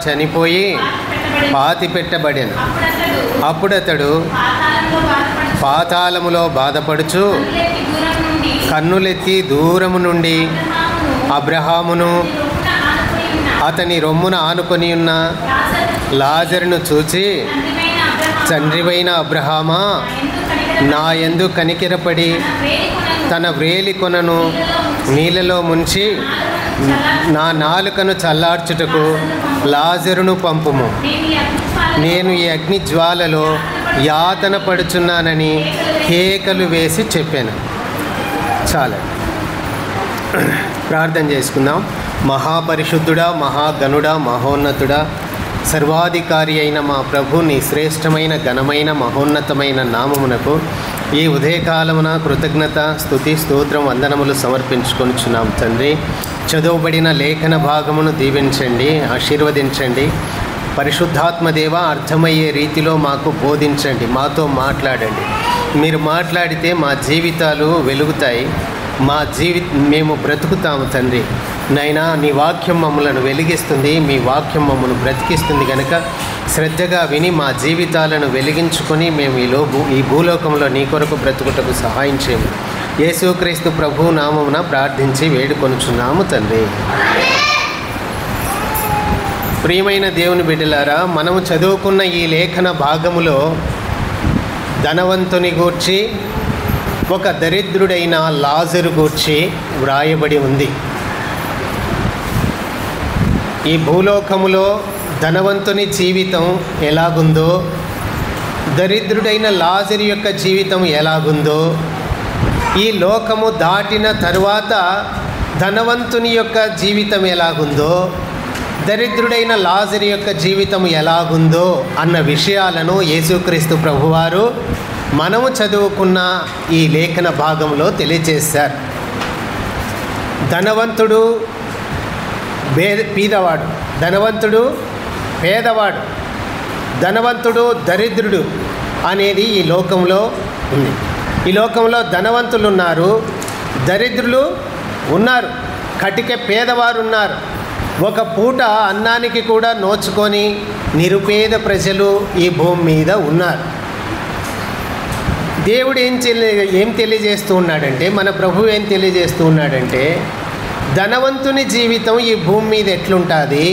చనిపోయి పాతి పెట్టబడెను. అప్పుడతడు పాతాళములో బాధపడుచు కన్నులెత్తి దూరము నుండి అబ్రహామును అతని రొమ్మున ఆనుకొని ఉన్న లాజరును చూచి, తండ్రివైన అబ్రహామా, నా యందు కనికెరపడి తన వ్రేలి కొనను నీళ్ళలో ముంచి నా నాలుకను చల్లార్చుటకు లాజరును పంపుము. నేను ఈ అగ్ని జ్వాలలో యాతన పడుచున్నానని కేకలు వేసి చెప్పాను. చాలా ప్రార్థన చేసుకుందాం. మహాపరిశుద్ధుడా, మహాగణుడా, మహోన్నతుడా, సర్వాధికారి అయిన మా ప్రభు, నీ శ్రేష్టమైన ఘనమైన మహోన్నతమైన నామమునకు ఈ ఉదయకాలమున కృతజ్ఞత, స్తుతి, స్తోత్రం, వందనములు సమర్పించుకొనుచున్నాం. తండ్రి, చదువుబడిన లేఖన భాగమును దీవించండి, ఆశీర్వదించండి. పరిశుద్ధాత్మదేవ, అర్థమయ్యే రీతిలో మాకు బోధించండి, మాతో మాట్లాడండి. మీరు మాట్లాడితే మా జీవితాలు వెలుగుతాయి, మేము బ్రతుకుతాము. తండ్రి నైనా, నీ వాక్యం మమ్మలను వెలిగిస్తుంది, మీ వాక్యం మమ్మల్ని బ్రతికిస్తుంది కనుక శ్రద్ధగా విని మా జీవితాలను వెలిగించుకొని మేము ఈ భూలోకంలో నీ కొరకు బ్రతుకుటకు సహాయం చేయము. యేసుక్రీస్తు ప్రభు నామమున ప్రార్థించి వేడుకొనుచున్నాము తండ్రి. ప్రియమైన దేవుని బిడ్డలారా, మనము చదువుకున్న ఈ లేఖన భాగములో ధనవంతుని గూర్చి, ఒక దరిద్రుడైన లాజరు గూర్చి వ్రాయబడి ఉంది. ఈ భూలోకములో ధనవంతుని జీవితం ఎలాగుందో, దరిద్రుడైన లాజరు యొక్క జీవితం ఎలాగుందో, ఈ లోకము దాటిన తరువాత ధనవంతుని యొక్క జీవితం ఎలాగుందో, దరిద్రుడైన లాజరు యొక్క జీవితం ఎలాగుందో అన్న విషయాలను యేసుక్రీస్తు ప్రభువారు మనము చదువుకున్న ఈ లేఖన భాగంలో తెలియజేశారు. ధనవంతుడు బీదవాడు, ధనవంతుడు పేదవాడు, ధనవంతుడు దరిద్రుడు అనేది ఈ లోకంలో ఉంది. ఈ లోకంలో ధనవంతులు ఉన్నారు, దరిద్రులు ఉన్నారు, కటిక పేదవారు ఉన్నారు. ఒక పూట అన్నానికి కూడా నోచుకొని నిరుపేద ప్రజలు ఈ భూమి మీద ఉన్నారు. దేవుడు ఏం తెలియజేస్తూ ఉన్నాడంటే, మన ప్రభు ఏం తెలియజేస్తూ ఉన్నాడంటే, ధనవంతుని జీవితం ఈ భూమి మీద ఎట్లుంటుంది,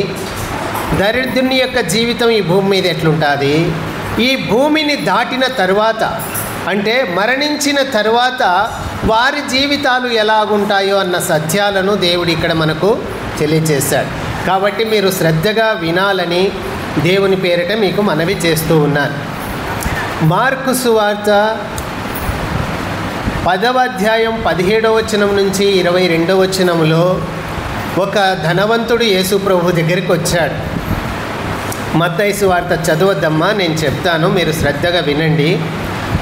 దరిద్రుని యొక్క జీవితం ఈ భూమి మీద ఎట్లుంటుంది, ఈ భూమిని దాటిన తరువాత అంటే మరణించిన తరువాత వారి జీవితాలు ఎలాగుంటాయో అన్న సత్యాలను దేవుడు ఇక్కడ మనకు తెలియజేశాడు. కాబట్టి మీరు శ్రద్ధగా వినాలని దేవుని పేరిట మీకు మనవి చేస్తూ ఉన్నాను. మార్కు సువార్త 10వ అధ్యాయం 17వ వచనం నుంచి 22వ వచనంలో ఒక ధనవంతుడు యేసు ప్రభు దగ్గరికి వచ్చాడు. మత్తయి సువార్త చదవద్దమ్మా, నేను చెప్తాను, మీరు శ్రద్ధగా వినండి.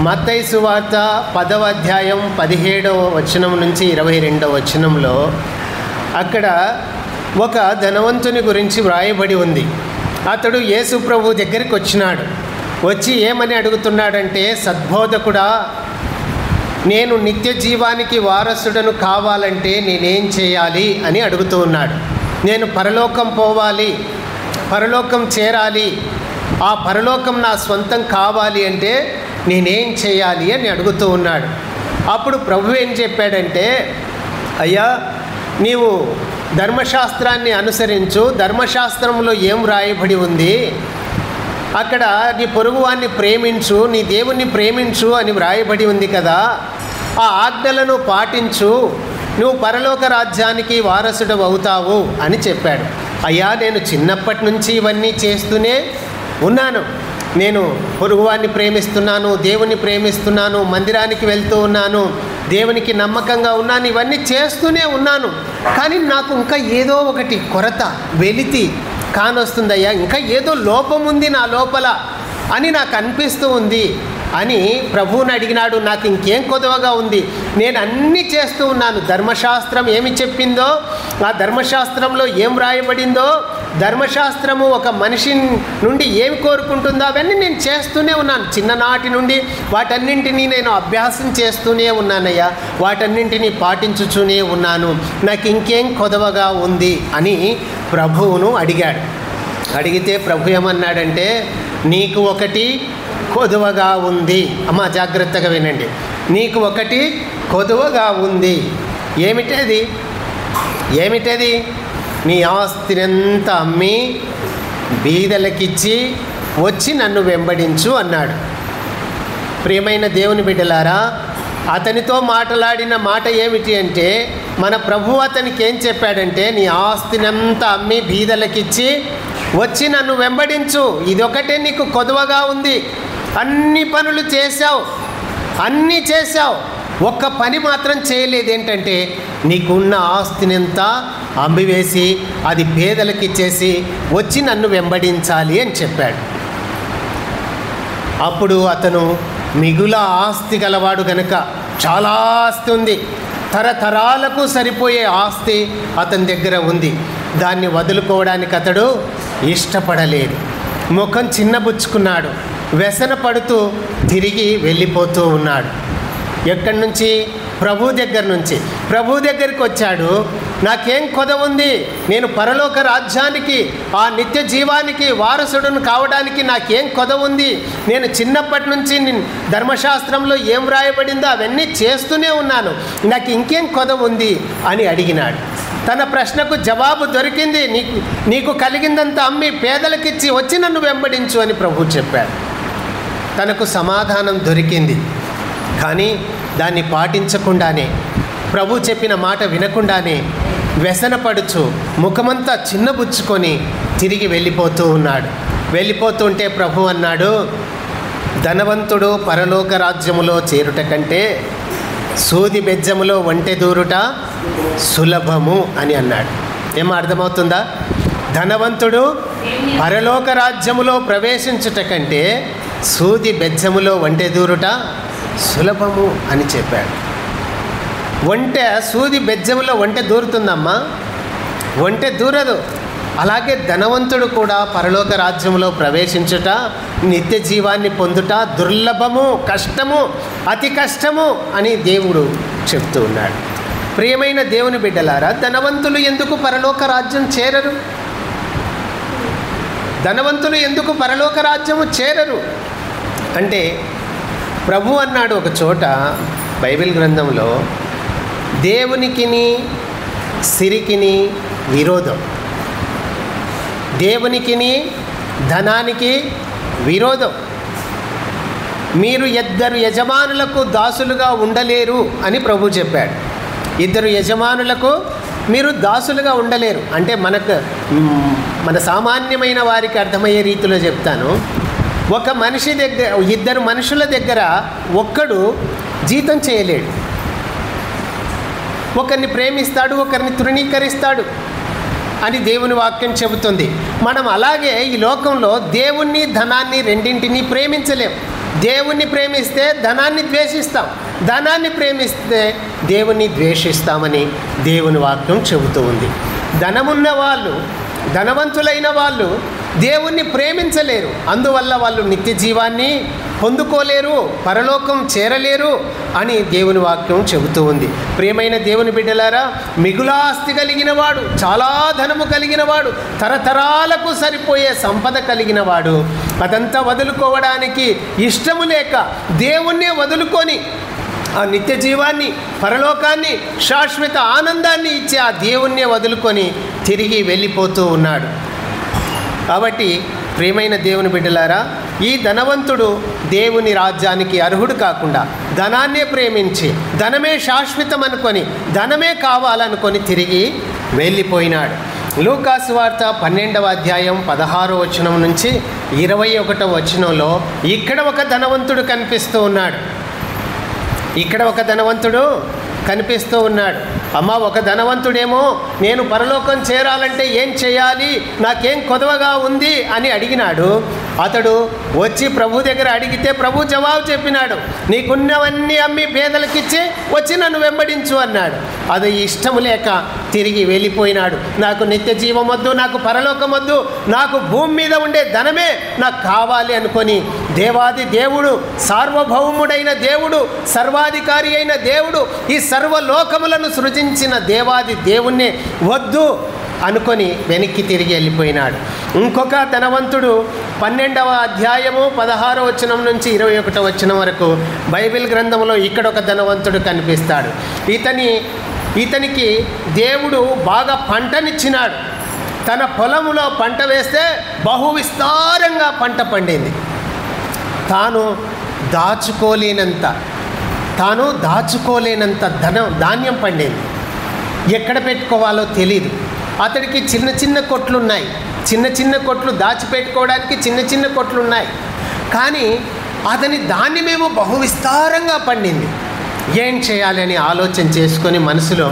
మత్తయి సువార్త 10వ అధ్యాయం 17వ వచనం నుంచి 22వ వచనంలో అక్కడ ఒక ధనవంతుని గురించి వ్రాయబడి ఉంది. అతడు యేసు ప్రభు దగ్గరికి వచ్చినాడు. వచ్చి ఏమని అడుగుతున్నాడంటే, సద్బోధకుడా, నేను నిత్య జీవానికి వారసుడను కావాలంటే నేనేం చేయాలి అని అడుగుతూ ఉన్నాడు. నేను పరలోకం పోవాలి, పరలోకం చేరాలి, ఆ పరలోకం నా స్వంతం కావాలి అంటే నేనేం చేయాలి అని అడుగుతూ ఉన్నాడు. అప్పుడు ప్రభు ఏం చెప్పాడంటే, అయ్యా, నీవు ధర్మశాస్త్రాన్ని అనుసరించు, ధర్మశాస్త్రంలో ఏం రాయబడి ఉంది, అక్కడ నీ పొరుగువాన్ని ప్రేమించు, నీ దేవుణ్ణి ప్రేమించు అని వ్రాయబడి ఉంది కదా, ఆ ఆజ్ఞలను పాటించు, నువ్వు పరలోక రాజ్యానికి వారసుడు అవుతావు అని చెప్పాడు. అయ్యా, నేను చిన్నప్పటి నుంచి ఇవన్నీ చేస్తూనే ఉన్నాను. నేను పొరుగువాన్ని ప్రేమిస్తున్నాను, దేవుని ప్రేమిస్తున్నాను, మందిరానికి వెళ్తూ ఉన్నాను, దేవునికి నమ్మకంగా ఉన్నాను, ఇవన్నీ చేస్తూనే ఉన్నాను. కానీ నాకు ఇంకా ఏదో ఒకటి కొరత, వెలితి కానొస్తుందయ్యా, ఇంకా ఏదో లోపం ఉంది నా లోపల అని నాకు అనిపిస్తూ ఉంది అని ప్రభువుని అడిగినాడు. నాకు ఇంకేం కొదవగా ఉంది, నేను అన్నీ చేస్తూ ఉన్నాను. ధర్మశాస్త్రం ఏమి చెప్పిందో, ఆ ధర్మశాస్త్రంలో ఏం రాయబడిందో, ధర్మశాస్త్రము ఒక మనిషి నుండి ఏమి కోరుకుంటుందో అవన్నీ నేను చేస్తూనే ఉన్నాను. చిన్ననాటి నుండి వాటన్నింటినీ నేను అభ్యాసం చేస్తూనే ఉన్నానయ్యా, వాటన్నింటినీ పాటించుతూనే ఉన్నాను. నాకు ఇంకేం కొదవగా ఉంది అని ప్రభువును అడిగాడు. అడిగితే ప్రభు ఏమన్నాడంటే, నీకు ఒకటి కొదువగా ఉంది. అమ్మ జాగ్రత్తగా వినండి. నీకు ఒకటి కొదువగా ఉంది. ఏమిటది? నీ ఆస్తినంతా అమ్మి బీదలకిచ్చి వచ్చి నన్ను వెంబడించు అన్నాడు. ప్రియమైన దేవుని బిడ్డలారా, అతనితో మాట్లాడిన మాట ఏమిటి అంటే, మన ప్రభువు అతనికి ఏం చెప్పాడంటే, నీ ఆస్తినంతా అమ్మి బీదలకిచ్చి వచ్చి నన్ను వెంబడించు. ఇదొకటే నీకు కొదువగా ఉంది. అన్ని పనులు చేశావు, అన్నీ చేశావు, ఒక్క పని మాత్రం చేయలేదు. ఏంటంటే, నీకున్న ఆస్తినంతా అమ్మివేసి అది పేదలకిచ్చేసి వచ్చి నన్ను వెంబడించాలి అని చెప్పాడు. అప్పుడు అతను మిగుల ఆస్తి గలవాడు గనక, చాలా ఆస్తి ఉంది, తరతరాలకు సరిపోయే ఆస్తి అతని దగ్గర ఉంది. దాన్ని వదులుకోవడానికి అతడు ఇష్టపడలేదు. ముఖం చిన్నబుచ్చుకున్నాడు. వ్యసన పడుతూ తిరిగి వెళ్ళిపోతూ ఉన్నాడు. ఎక్కడి నుంచి? ప్రభు దగ్గరికి వచ్చాడు. నాకేం కొదవ ఉంది? నేను పరలోక రాజ్యానికి, ఆ నిత్య జీవానికి వారసుడును కావడానికి నాకేం కొదవ ఉంది? నేను చిన్నప్పటి నుంచి ధర్మశాస్త్రంలో ఏం వ్రాయబడిందో అవన్నీ చేస్తూనే ఉన్నాను, నాకు ఇంకేం కొదవ ఉంది అని అడిగినాడు. తన ప్రశ్నకు జవాబు దొరికింది. నీకు కలిగిందంతా అమ్మి పేదలకిచ్చి వచ్చి నన్ను వెంబడించు అని ప్రభు చెప్పాడు. తనకు సమాధానం దొరికింది. కానీ దాన్ని పాటించకుండానే, ప్రభు చెప్పిన మాట వినకుండానే వ్యసనపడుచు ముఖమంతా చిన్నబుచ్చుకొని తిరిగి వెళ్ళిపోతూ ఉన్నాడు. వెళ్ళిపోతుంటే ప్రభు అన్నాడు, ధనవంతుడు పరలోక రాజ్యములో చేరుట కంటే సూది బెజ్జములో ఒంటె దూరుట సులభము అని అన్నాడు. ఏమో అర్థమవుతుందా? ధనవంతుడు పరలోక రాజ్యములో ప్రవేశించుట కంటే సూది బెజ్జములో ఒంటె దూరుట సులభము అని చెప్పాడు. సూది బెజ్జములో ఒంటె దూరుతుందమ్మా? ఒంటె దూరదు. అలాగే ధనవంతుడు కూడా పరలోక రాజ్యంలో ప్రవేశించుట, నిత్య జీవాన్ని పొందుట దుర్లభము, కష్టము, అతి కష్టము అని దేవుడు చెప్తూ ఉన్నాడు. ప్రియమైన దేవుని బిడ్డలారా, ధనవంతులు ఎందుకు పరలోక రాజ్యం చేరరు? ధనవంతులు ఎందుకు పరలోక రాజ్యము చేరరు అంటే, ప్రభు అన్నాడు ఒక చోట బైబిల్ గ్రంథంలో, దేవునికిని సిరికిని విరోధం, దేవునికిని ధనానికి విరోధం. మీరు ఇద్దరు యజమానులకు దాసులుగా ఉండలేరు అని ప్రభు చెప్పాడు. ఇద్దరు యజమానులకు మీరు దాసులుగా ఉండలేరు అంటే, మన సామాన్యమైన వారికి అర్థమయ్యే రీతిలో చెప్తాను. ఒక మనిషి దగ్గర, ఇద్దరు మనుషుల దగ్గర ఒక్కడు జీతం చేయలేడు. ఒకరిని ప్రేమిస్తాడు, ఒకరిని తృణీకరిస్తాడు అని దేవుని వాక్యం చెబుతుంది. మనం అలాగే ఈ లోకంలో దేవుణ్ణి ధనాన్ని రెండింటినీ ప్రేమించలేం. దేవుణ్ణి ప్రేమిస్తే ధనాన్ని ద్వేషిస్తాం, ధనాన్ని ప్రేమిస్తే దేవుణ్ణి ద్వేషిస్తామని దేవుని వాక్యం చెబుతూ ఉంది. ధనమున్న వాళ్ళు, ధనవంతులైన వాళ్ళు దేవుణ్ణి ప్రేమించలేరు. అందువల్ల వాళ్ళు నిత్య జీవాన్ని పొందుకోలేరు, పరలోకం చేరలేరు అని దేవుని వాక్యం చెబుతూ ఉంది. ప్రియమైన దేవుని బిడ్డలారా, మిగులాస్తి కలిగిన వాడు, చాలా ధనము కలిగిన వాడు, తరతరాలకు సరిపోయే సంపద కలిగిన వాడు అదంతా వదులుకోవడానికి ఇష్టము లేక దేవుణ్ణే వదులుకొని ఆ నిత్య జీవాన్ని, పరలోకాన్ని, శాశ్వత ఆనందాన్ని ఇచ్చే ఆ దేవుణ్ణే వదులుకొని తిరిగి వెళ్ళిపోతూ ఉన్నాడు. కాబట్టి ప్రియమైన దేవుని బిడ్డలారా, ఈ ధనవంతుడు దేవుని రాజ్యానికి అర్హుడు కాకుండా ధనాన్నే ప్రేమించి, ధనమే శాశ్వతం అనుకొని, ధనమే కావాలనుకొని తిరిగి వెళ్ళిపోయినాడు. లూకాసు వార్త 12వ అధ్యాయం 16వ వచనం నుంచి 21వ వచనంలో ఇక్కడ ఒక ధనవంతుడు కనిపిస్తూ ఉన్నాడు. అమ్మ, ఒక ధనవంతుడేమో నేను పరలోకం చేరాలంటే ఏం చేయాలి, నాకేం కొదవగా ఉంది అని అడిగినాడు. అతడు వచ్చి ప్రభు దగ్గర అడిగితే ప్రభు జవాబు చెప్పినాడు, నీకున్నవన్నీ అమ్మి పేదలకిచ్చి వచ్చి నన్ను వెంబడించు అన్నాడు. అది ఇష్టము లేక తిరిగి వెళ్ళిపోయినాడు. నాకు నిత్య జీవం వద్దు, నాకు పరలోకం వద్దు, నాకు భూమి మీద ఉండే ధనమే నాకు కావాలి అనుకొని దేవాది దేవుడు, సార్వభౌముడైన దేవుడు, సర్వాధికారి అయిన దేవుడు, ఈ సర్వలోకములను సృజించిన దేవాది దేవుణ్ణి వద్దు అనుకొని వెనక్కి తిరిగి వెళ్ళిపోయినాడు. ఇంకొక ధనవంతుడు 12వ అధ్యాయము 16వ వచనం నుంచి 21వ వచనం వరకు బైబిల్ గ్రంథంలో ఇక్కడ ఒక ధనవంతుడు కనిపిస్తాడు. ఇతనికి దేవుడు బాగా పంటనిచ్చినాడు. తన పొలములో పంట వేస్తే బహు విస్తారంగా పంట పండింది. తాను దాచుకోలేనంత ధాన్యం పండింది. ఎక్కడ పెట్టుకోవాలో తెలియదు. అతడికి చిన్న చిన్న కొట్లు ఉన్నాయి. చిన్న కొట్లు దాచిపెట్టుకోవడానికి చిన్న కొట్లు ఉన్నాయి. కానీ అతని ధాన్యమేమో బహు విస్తారంగా పండింది. ఏం చేయాలని ఆలోచన చేసుకొని మనసులో,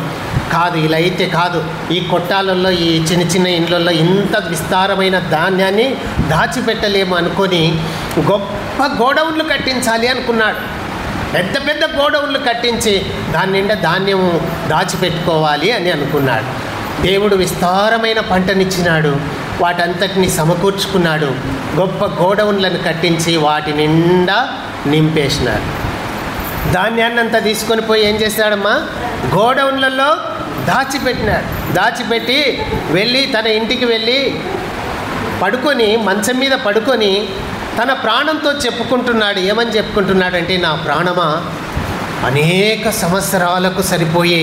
కాదు ఇలా అయితే కాదు, ఈ కొట్టాలలో ఈ చిన్న ఇండ్లలో ఇంత విస్తారమైన ధాన్యాన్ని దాచిపెట్టలేము అనుకొని గొప్ప గోడౌన్లు కట్టించాలి అనుకున్నాడు. పెద్ద గోడౌన్లు కట్టించి దాని నిండా ధాన్యము దాచిపెట్టుకోవాలి అని అనుకున్నాడు. దేవుడు విస్తారమైన పంటనిచ్చినాడు. వాటంతటిని సమకూర్చుకున్నాడు. గొప్ప గోడౌన్లను కట్టించి వాటి నిండా నింపేసినాడు. ధాన్యాన్ని అంతా తీసుకొని పోయి ఏం చేశాడమ్మా, గోడౌన్లలో దాచిపెట్టి తన ఇంటికి వెళ్ళి పడుకొని మంచం మీద పడుకొని తన ప్రాణంతో చెప్పుకుంటున్నాడు. ఏమని చెప్పుకుంటున్నాడంటే, నా ప్రాణమా, అనేక సంవత్సరాలకు సరిపోయే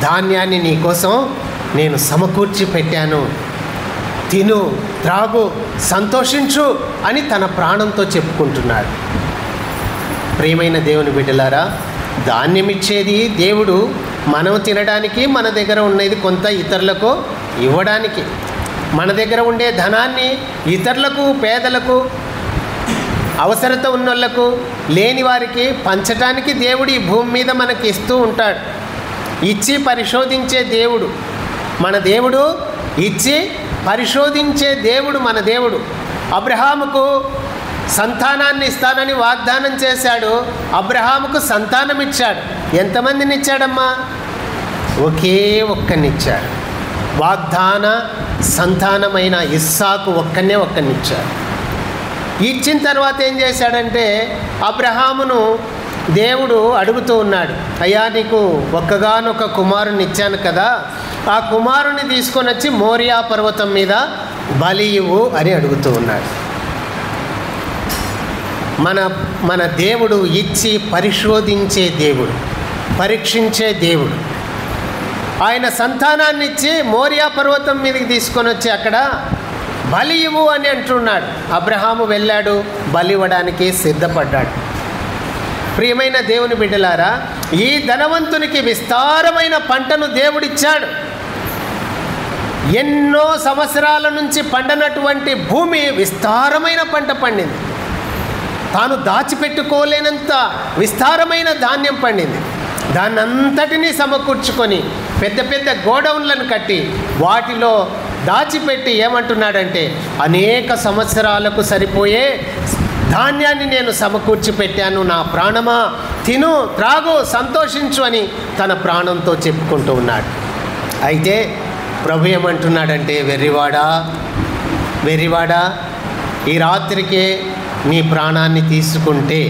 ధాన్యాన్ని నీకోసం నేను సమకూర్చి పెట్టాను, తిను, త్రాగు, సంతోషించు అని తన ప్రాణంతో చెప్పుకుంటున్నాడు. ప్రియమైన దేవుని బిడ్డలారా, ధాన్యం ఇచ్చేది దేవుడు. మనం తినడానికి, మన దగ్గర ఉన్నది కొంత ఇతరులకు ఇవ్వడానికి, మన దగ్గర ఉండే ధనాన్ని ఇతరులకు, పేదలకు, అవసరత ఉన్నోళ్లకు, లేని వారికి పంచటానికి దేవుడు ఈ భూమి మీద మనకి ఇస్తూ ఉంటాడు. ఇచ్చి పరిశోధించే దేవుడు మన దేవుడు. ఇచ్చి పరిశోధించే దేవుడు మన దేవుడు. అబ్రహాముకు సంతానాన్ని ఇస్తానని వాగ్దానం చేశాడు. అబ్రహాముకు సంతానం ఇచ్చాడు. ఎంతమందిని ఇచ్చాడమ్మా? ఒకే ఒక్కనిచ్చాడు. వాగ్దాన సంతానమైన ఇస్సాకు ఒక్కనిచ్చాడు. ఇచ్చిన తర్వాత ఏం చేశాడంటే, అబ్రహామును దేవుడు అడుగుతూ ఉన్నాడు, అయ్యా నీకు ఒక్కగానొక్క కుమారుని ఇచ్చాను కదా, ఆ కుమారుని తీసుకొని వచ్చి మోరియా పర్వతం మీద బలి ఇవ్వు అని అడుగుతూ ఉన్నాడు. మన దేవుడు ఇచ్చి పరిశోధించే దేవుడు, పరీక్షించే దేవుడు. ఆయన సంతానాన్ని ఇచ్చి మోరియా పర్వతం మీదకి తీసుకొని వచ్చి అక్కడ బలి ఇవ్వు అని అంటున్నాడు. అబ్రహాము వెళ్ళాడు, బలి ఇవ్వడానికి సిద్ధపడ్డాడు. ప్రియమైన దేవుని బిడ్డలారా, ఈ ధనవంతునికి విస్తారమైన పంటను దేవుడిచ్చాడు. ఎన్నో సంవత్సరాల నుంచి పండనటువంటి భూమి విస్తారమైన పంట పండింది. తాను దాచిపెట్టుకోలేనంత విస్తారమైన ధాన్యం పండింది. దాన్నంతటినీ సమకూర్చుకొని పెద్ద గోడౌన్లను కట్టి వాటిలో దాచిపెట్టి ఏమంటున్నాడంటే, అనేక సంవత్సరాలకు సరిపోయే ధాన్యాన్ని నేను సమకూర్చి పెట్టాను, నా ప్రాణమా తిను, త్రాగు, సంతోషించు అని తన ప్రాణంతో చెప్పుకుంటూ ఉన్నాడు. అయితే ప్రభు ఏమంటున్నాడంటే, వెర్రివాడా, ఈ రాత్రికే నీ ప్రాణాన్ని తీసుకుంటే,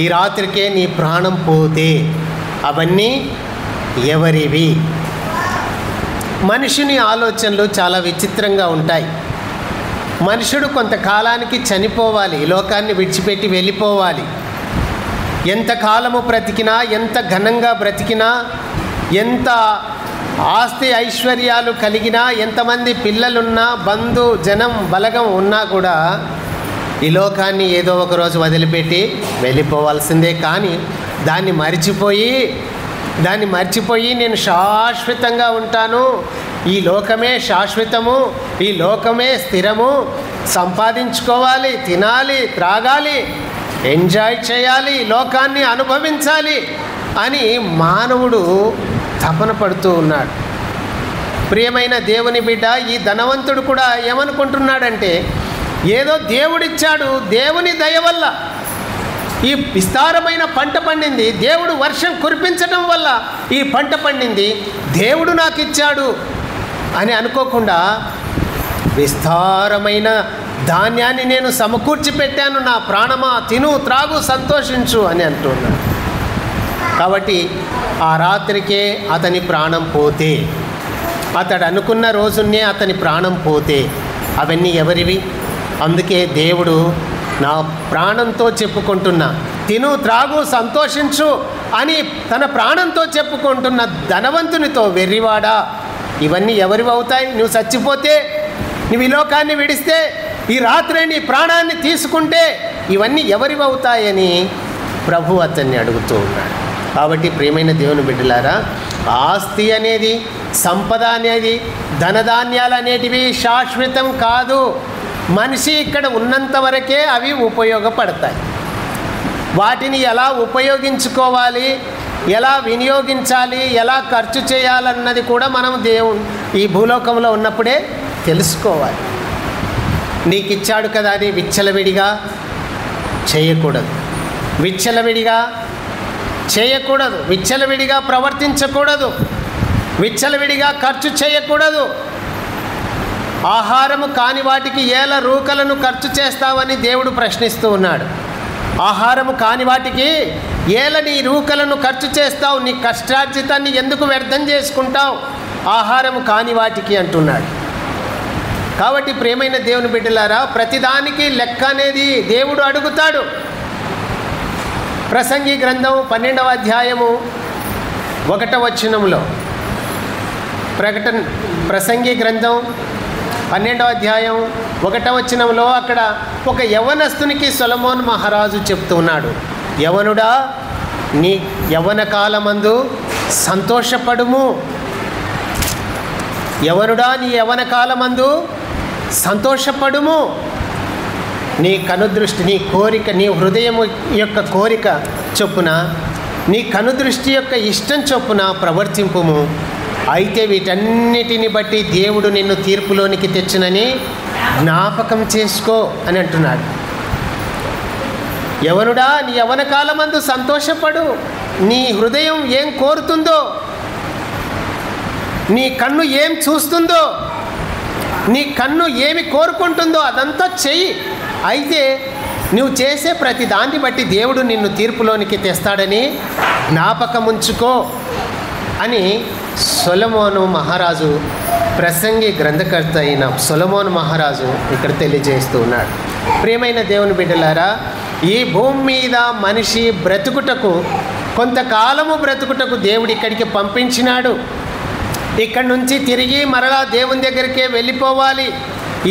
ఈ రాత్రికే నీ ప్రాణం పోతే అవన్నీ ఎవరివి? మనుషుని ఆలోచనలు చాలా విచిత్రంగా ఉంటాయి. మనుషుడు కొంతకాలానికి చనిపోవాలి, ఈ లోకాన్ని విడిచిపెట్టి వెళ్ళిపోవాలి. ఎంతకాలము బ్రతికినా, ఎంత ఘనంగా బ్రతికినా, ఎంత ఆస్తి ఐశ్వర్యాలు కలిగినా, ఎంతమంది పిల్లలున్నా, బంధు జనం బలగం ఉన్నా కూడా ఈ లోకాన్ని ఏదో ఒక రోజు వదిలిపెట్టి వెళ్ళిపోవాల్సిందే. కానీ దాన్ని మర్చిపోయి నేను శాశ్వతంగా ఉంటాను, ఈ లోకమే శాశ్వతము, ఈ లోకమే స్థిరము, సంపాదించుకోవాలి, తినాలి, త్రాగాలి, ఎంజాయ్ చేయాలి, లోకాన్ని అనుభవించాలి అని మానవుడు తపన పడుతూ ఉన్నాడు. ప్రియమైన దేవుని బిడ్డ, ఈ ధనవంతుడు కూడా ఏమనుకుంటున్నాడంటే, ఏదో దేవుడిచ్చాడు, దేవుని దయ వల్ల ఈ విస్తారమైన పంట పండింది, దేవుడు వర్షం కురిపించడం వల్ల ఈ పంట పండింది, దేవుడు నాకు ఇచ్చాడు అని అనుకోకుండా విస్తారమైన ధాన్యాన్ని నేను సమకూర్చి పెట్టాను, నా ప్రాణమా తిను, త్రాగు, సంతోషించు అని అంటున్నాడు. కాబట్టి ఆ రాత్రికే అతని ప్రాణం పోతే, అతడు అనుకున్న రోజునే అతని ప్రాణం పోతే అవన్నీ ఎవరివి? అందుకే దేవుడు నా ప్రాణంతో చెప్పుకుంటున్నా, తిను త్రాగు సంతోషించు అని తన ప్రాణంతో చెప్పుకుంటున్న ధనవంతునితో, వెర్రివాడా ఇవన్నీ ఎవరివి అవుతాయి? నువ్వు చచ్చిపోతే, నువ్వు ఈ లోకాన్ని విడిస్తే, ఈ రాత్రే నీ ప్రాణాన్ని తీసుకుంటే ఇవన్నీ ఎవరివి అవుతాయని ప్రభు అతన్ని అడుగుతూ ఉన్నాడు. కాబట్టి ప్రియమైన దేవుని బిడ్డలారా, ఆస్తి అనేది, సంపద అనేది, ధనధాన్యాలు అనేటివి శాశ్వతం కాదు. మనిషి ఇక్కడ ఉన్నంత వరకే అవి ఉపయోగపడతాయి. వాటిని ఎలా ఉపయోగించుకోవాలి, ఎలా వినియోగించాలి, ఎలా ఖర్చు చేయాలన్నది కూడా మనం ఈ భూలోకంలో ఉన్నప్పుడే తెలుసుకోవాలి. నీకు ఇచ్చాడు కదా అని విచ్చలవిడిగా చేయకూడదు, విచ్చలవిడిగా చేయకూడదు, విచ్చలవిడిగా ప్రవర్తించకూడదు, విచ్చలవిడిగా ఖర్చు చేయకూడదు. ఆహారము కాని వాటికి ఏల రూకలను ఖర్చు చేస్తావని దేవుడు ప్రశ్నిస్తూ ఉన్నాడు. ఆహారము కాని వాటికి ఏల నీ రూకలను ఖర్చు చేస్తావు, నీ కష్టార్జితాన్ని ఎందుకు వ్యర్థం చేసుకుంటావు ఆహారము కాని వాటికి అంటున్నాడు. కాబట్టి ప్రియమైన దేవుని బిడ్డలారా, ప్రతిదానికి లెక్క అనేది దేవుడు అడుగుతాడు. ప్రసంగి గ్రంథం 12వ అధ్యాయము 1వ వచనంలో, ప్రసంగి గ్రంథం 12వ అధ్యాయం 1వ వచనంలో అక్కడ ఒక యవనస్తునికి సొలొమోను మహారాజు చెప్తూ ఉన్నాడు, యవనుడా నీ యవన కాలమందు సంతోషపడుము, యవనుడా నీ యవన కాలమందు సంతోషపడుము, నీ కనుదృష్టి, నీ కోరిక, నీ హృదయం యొక్క కోరిక చొప్పున, నీ కనుదృష్టి యొక్క ఇష్టం చొప్పున ప్రవర్తింపుము. అయితే వీటన్నిటిని బట్టి దేవుడు నిన్ను తీర్పులోనికి తెచ్చునని జ్ఞాపకం చేసుకో అని అంటున్నాడు. యవనుడా నీ యవన కాలమందు సంతోషపడు, నీ హృదయం ఏం కోరుతుందో, నీ కన్ను ఏం చూస్తుందో, నీ కన్ను ఏమి కోరుకుంటుందో అదంతా చెయ్యి. అయితే నువ్వు చేసే ప్రతి దాన్ని బట్టి దేవుడు నిన్ను తీర్పులోనికి తెస్తాడని జ్ఞాపకం ఉంచుకో అని సొలొమోను మహారాజు, ప్రసంగి గ్రంథకర్త అయిన సొలొమోను మహారాజు ఇక్కడ తెలియజేస్తూ ఉన్నాడు. ప్రియమైన దేవుని బిడ్డలారా, ఈ భూమి మీద మనిషి బ్రతుకుటకు, కొంతకాలము బ్రతుకుటకు దేవుడు ఇక్కడికి పంపించినాడు. ఇక్కడి నుంచి తిరిగి మరలా దేవుని దగ్గరికే వెళ్ళిపోవాలి.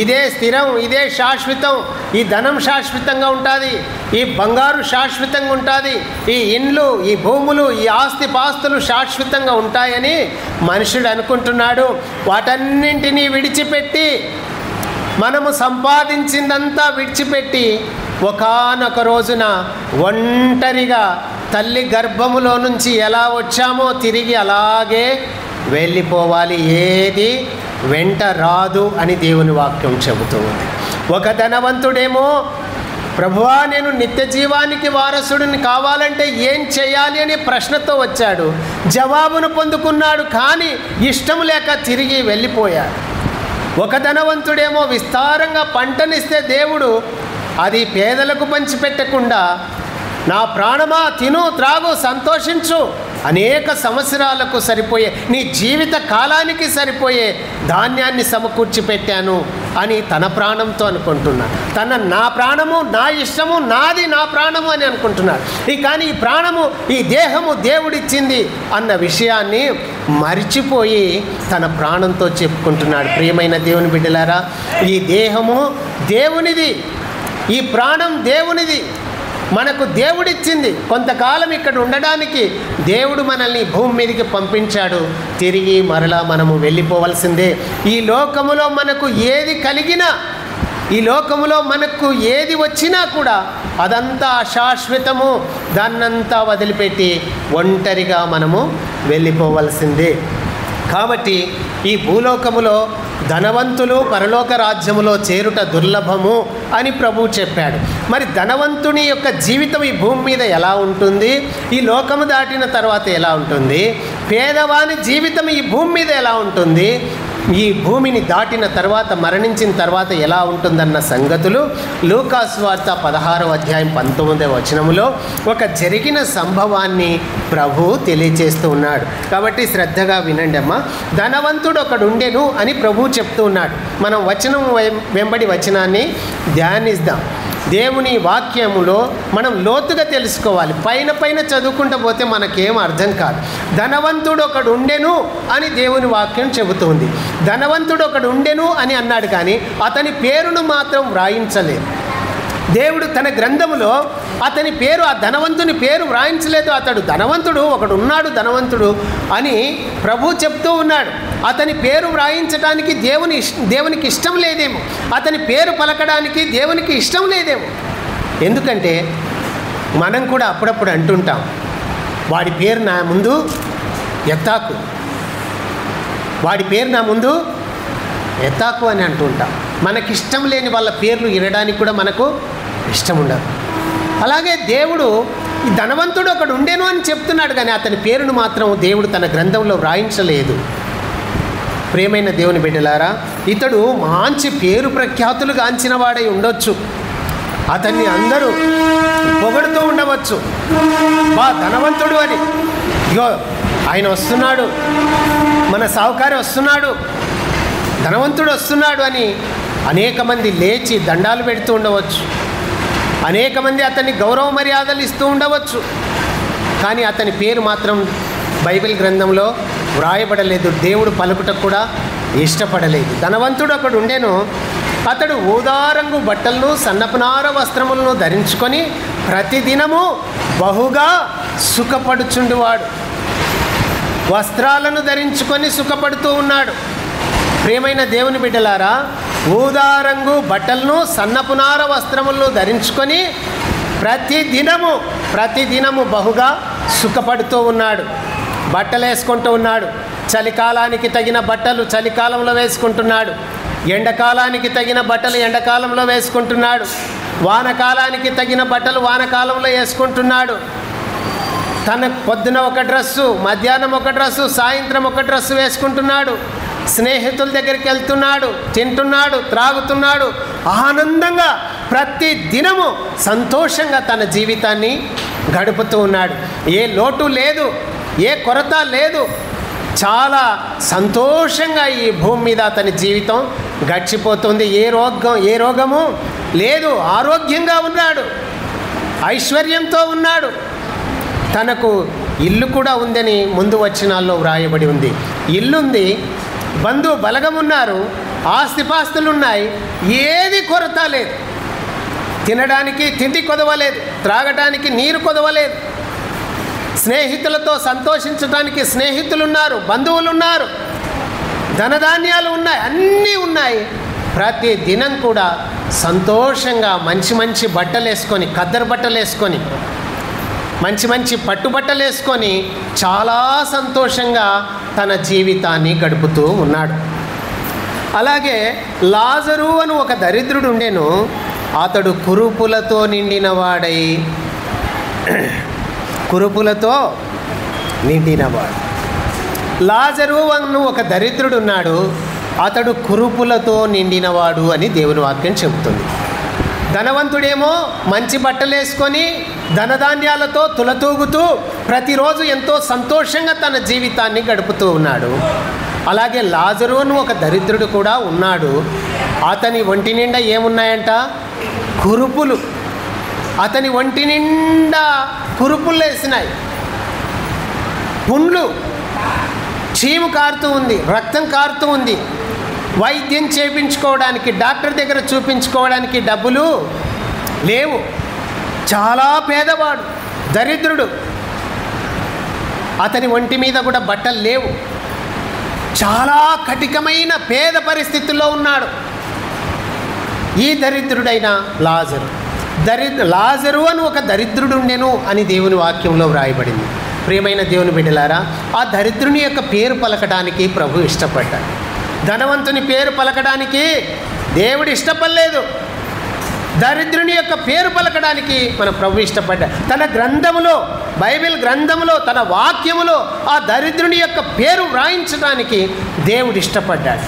ఇదే స్థిరం, ఇదే శాశ్వతం. ఈ ధనం శాశ్వతంగా ఉంటుంది, ఈ బంగారు శాశ్వతంగా ఉంటుంది, ఈ ఇండ్లు, ఈ భూములు, ఈ ఆస్తిపాస్తులు శాశ్వతంగా ఉంటాయని మనుషుడు అనుకుంటున్నాడు. వాటన్నింటినీ విడిచిపెట్టి, మనము సంపాదించిందంతా విడిచిపెట్టి ఒకానొక రోజున ఒంటరిగా తల్లి గర్భములో నుంచి ఎలా వచ్చామో తిరిగి అలాగే వెళ్ళిపోవాలి. ఏది వెంట రాదు అని దేవుని వాక్యం చెబుతుంది. ఒక ధనవంతుడేమో, ప్రభువా నేను నిత్య జీవానికి వారసుడిని కావాలంటే ఏం చేయాలి అని ప్రశ్నతో వచ్చాడు. జవాబును పొందుకున్నాడు, కానీ ఇష్టం లేక తిరిగి వెళ్ళిపోయాడు. ఒక ధనవంతుడేమో విస్తారంగా పంటనిస్తే దేవుడు అది పేదలకు పంచిపెట్టకుండా, నా ప్రాణమా తిను త్రాగు సంతోషించు, అనేక సంవత్సరాలకు సరిపోయే, నీ జీవిత కాలానికి సరిపోయే ధాన్యాన్ని సమకూర్చి పెట్టాను అని తన ప్రాణంతో అనుకుంటున్నాడు. నా ప్రాణము, నా ఇష్టము, నాది నా ప్రాణము అని అనుకుంటున్నాడు. కానీ ఈ ప్రాణము, ఈ దేహము దేవుడిచ్చింది అన్న విషయాన్ని మరిచిపోయి తన ప్రాణంతో చెప్పుకుంటున్నాడు. ప్రియమైన దేవుని బిడ్డలారా, ఈ దేహము దేవునిది, ఈ ప్రాణం దేవునిది, మనకు దేవుడిచ్చింది. కొంతకాలం ఇక్కడ ఉండడానికి దేవుడు మనల్ని భూమి మీదకి పంపించాడు. తిరిగి మరలా మనము వెళ్ళిపోవలసిందే. ఈ లోకములో మనకు ఏది కలిగినా, ఈ లోకములో మనకు ఏది వచ్చినా కూడా అదంతా అశాశ్వతము. దాన్నంతా వదిలిపెట్టి ఒంటరిగా మనము వెళ్ళిపోవలసిందే. కాబట్టి ఈ భూలోకములో ధనవంతులు పరలోక రాజ్యములో చేరుట దుర్లభము అని ప్రభువు చెప్పాడు. మరి ధనవంతుని యొక్క జీవితం ఈ భూమి మీద ఎలా ఉంటుంది, ఈ లోకము దాటిన తర్వాత ఎలా ఉంటుంది? పేదవాని జీవితం ఈ భూమి మీద ఎలా ఉంటుంది, ఈ భూమిని దాటిన తర్వాత మరణించిన తర్వాత ఎలా ఉంటుందన్న సంగతులు లూకాసు వార్త 16వ అధ్యాయం 19వ వచనములో ఒక జరిగిన సంభవాన్ని ప్రభు తెలియచేస్తూ ఉన్నాడు. కాబట్టి శ్రద్ధగా వినండి అమ్మా. ధనవంతుడు ఒకడు ఉండెను అని ప్రభు చెప్తూ ఉన్నాడు. మనం వచనం వెంబడి వచనాన్ని ధ్యానిద్దాం. దేవుని వాక్యములో మనం లోతుగా తెలుసుకోవాలి. పైన చదువుకుంటూ పోతే మనకేం అర్థం కాదు. ధనవంతుడు ఒకడు ఉండెను అని దేవుని వాక్యం చెబుతుంది. ధనవంతుడు ఒకడు ఉండెను అని అన్నాడు, కానీ అతని పేరును మాత్రం వ్రాయించలేదు. దేవుడు తన గ్రంథములో అతని పేరు, ఆ ధనవంతుని పేరు వ్రాయించలేదు. అతడు ధనవంతుడు, ఒకడు ఉన్నాడు ధనవంతుడు అని ప్రభు చెప్తూ ఉన్నాడు. అతని పేరు వ్రాయించడానికి దేవునికి ఇష్టం లేదేమో, అతని పేరు పలకడానికి దేవునికి ఇష్టం లేదేమో. ఎందుకంటే మనం కూడా అప్పుడప్పుడు అంటుంటాం, వాడి పేరు నా ముందు ఎత్తాకు, వాడి పేరు నా ముందు ఎత్తాకు అని అంటుంటాం. మనకిష్టం లేని వాళ్ళ పేర్లు వినడానికి కూడా మనకు ఇష్టం ఉండదు. అలాగే దేవుడు ఈ ధనవంతుడు ఒకడు ఉండేను అని చెప్తున్నాడు, కానీ అతని పేరును మాత్రం దేవుడు తన గ్రంథంలో వ్రాయించలేదు. ప్రియమైన దేవుని బిడ్డలారా, ఇతడు మంచి పేరు ప్రఖ్యాతులు గాంచిన వాడై ఉండొచ్చు, అతన్ని అందరూ పొగడుతూ ఉండవచ్చు, బా ధనవంతుడు అని. ఇగో ఆయన వస్తున్నాడు, మన సావుకారి వస్తున్నాడు, ధనవంతుడు వస్తున్నాడు అని అనేక మంది లేచి దండాలు పెడుతూ ఉండవచ్చు, అనేక మంది అతన్ని గౌరవ మర్యాదలు ఇస్తూ ఉండవచ్చు. కానీ అతని పేరు మాత్రం బైబిల్ గ్రంథంలో వ్రాయబడలేదు, దేవుడు పలుకుటకు కూడా ఇష్టపడలేదు. ధనవంతుడు ఒకడు ఉండెను, అతడు ఊదారంగు బట్టలను సన్నపునార వస్త్రములను ధరించుకొని ప్రతిదినము బహుగా సుఖపడుచుండువాడు. వస్త్రాలను ధరించుకొని సుఖపడుతూ ఉన్నాడు. ప్రియమైన దేవుని బిడ్డలారా, ఊదారంగు బట్టలను సన్నపునార వస్త్రములను ధరించుకొని ప్రతిదినము బహుగా సుఖపడుతూ ఉన్నాడు. బట్టలు వేసుకుంటూ ఉన్నాడు. చలికాలానికి తగిన బట్టలు చలికాలంలో వేసుకుంటున్నాడు, ఎండాకాలానికి తగిన బట్టలు ఎండాకాలంలో వేసుకుంటున్నాడు, వానకాలానికి తగిన బట్టలు వానకాలంలో వేసుకుంటున్నాడు. తన పొద్దున ఒక డ్రెస్సు, మధ్యాహ్నం ఒక డ్రెస్సు, సాయంత్రం ఒక డ్రెస్సు వేసుకుంటున్నాడు. స్నేహితుల దగ్గరికి వెళ్తున్నాడు, తింటున్నాడు, త్రాగుతున్నాడు, ఆనందంగా ప్రతి దినము సంతోషంగా తన జీవితాన్ని గడుపుతూ ఉన్నాడు. ఏ లోటు లేదు, ఏ కొరత లేదు, చాలా సంతోషంగా ఈ భూమి మీద అతని జీవితం గడిచిపోతుంది. ఏ రోగము లేదు, ఆరోగ్యంగా ఉన్నాడు, ఐశ్వర్యంతో ఉన్నాడు. తనకు ఇల్లు కూడా ఉందని ముందు వచనాల్లో వ్రాయబడి ఉంది. ఇల్లుంది, బంధు బలగం ఉన్నారు, ఆస్తిపాస్తులు ఉన్నాయి, ఏది కొరత లేదు. తినడానికి తిండి కొదవలేదు, త్రాగడానికి నీరు కొదవలేదు, స్నేహితులతో సంతోషించడానికి స్నేహితులు ఉన్నారు, బంధువులు ఉన్నారు, ధనధాన్యాలు ఉన్నాయి, అన్నీ ఉన్నాయి. ప్రతి దినం కూడా సంతోషంగా మంచి బట్టలు వేసుకొని, ఖద్దరు బట్టలు వేసుకొని, మంచి పట్టుబట్టలు వేసుకొని చాలా సంతోషంగా తన జీవితాన్ని గడుపుతూ ఉన్నాడు. అలాగే లాజరు అని ఒక దరిద్రుడు ఉండెను, అతడు కురుపులతో నిండినవాడు. లాజరు అను ఒక దరిద్రుడు ఉన్నాడు, అతడు కురుపులతో నిండినవాడు అని దేవుని వాక్యం చెబుతుంది. ధనవంతుడేమో మంచి బట్టలు వేసుకొని ధనధాన్యాలతో తులతూగుతూ ప్రతిరోజు ఎంతో సంతోషంగా తన జీవితాన్ని గడుపుతూ ఉన్నాడు. అలాగే లాజరు అని ఒక దరిద్రుడు కూడా ఉన్నాడు. అతని ఒంటి నిండా ఏమున్నాయంట? కురుపులు. అతని ఒంటి నిండా కురుపులు వేసినాయి, పుండ్లు, చీము కారుతూ ఉంది, రక్తం కారుతూ ఉంది. వైద్యం చేయించుకోవడానికి, డాక్టర్ దగ్గర చూపించుకోవడానికి డబ్బులు లేవు. చాలా పేదవాడు, దరిద్రుడు. అతని ఒంటి మీద కూడా బట్టలు లేవు. చాలా కఠినమైన పేద పరిస్థితుల్లో ఉన్నాడు ఈ దరిద్రుడైన లాజరు. లాజరు అని ఒక దరిద్రుడు ఉండెను అని దేవుని వాక్యంలో వ్రాయబడింది. ప్రియమైన దేవుని బిడ్డలారా, ఆ దరిద్రుని యొక్క పేరు పలకడానికి ప్రభు ఇష్టపడ్డాడు. ధనవంతుని పేరు పలకడానికి దేవుడు ఇష్టపడలేదు. దరిద్రుని యొక్క పేరు పలకడానికి మన ప్రభు ఇష్టపడ్డాడు. తన గ్రంథములో బైబిల్ గ్రంథంలో తన వాక్యములో ఆ దరిద్రుని యొక్క పేరు వ్రాయించడానికి దేవుడు ఇష్టపడ్డాడు.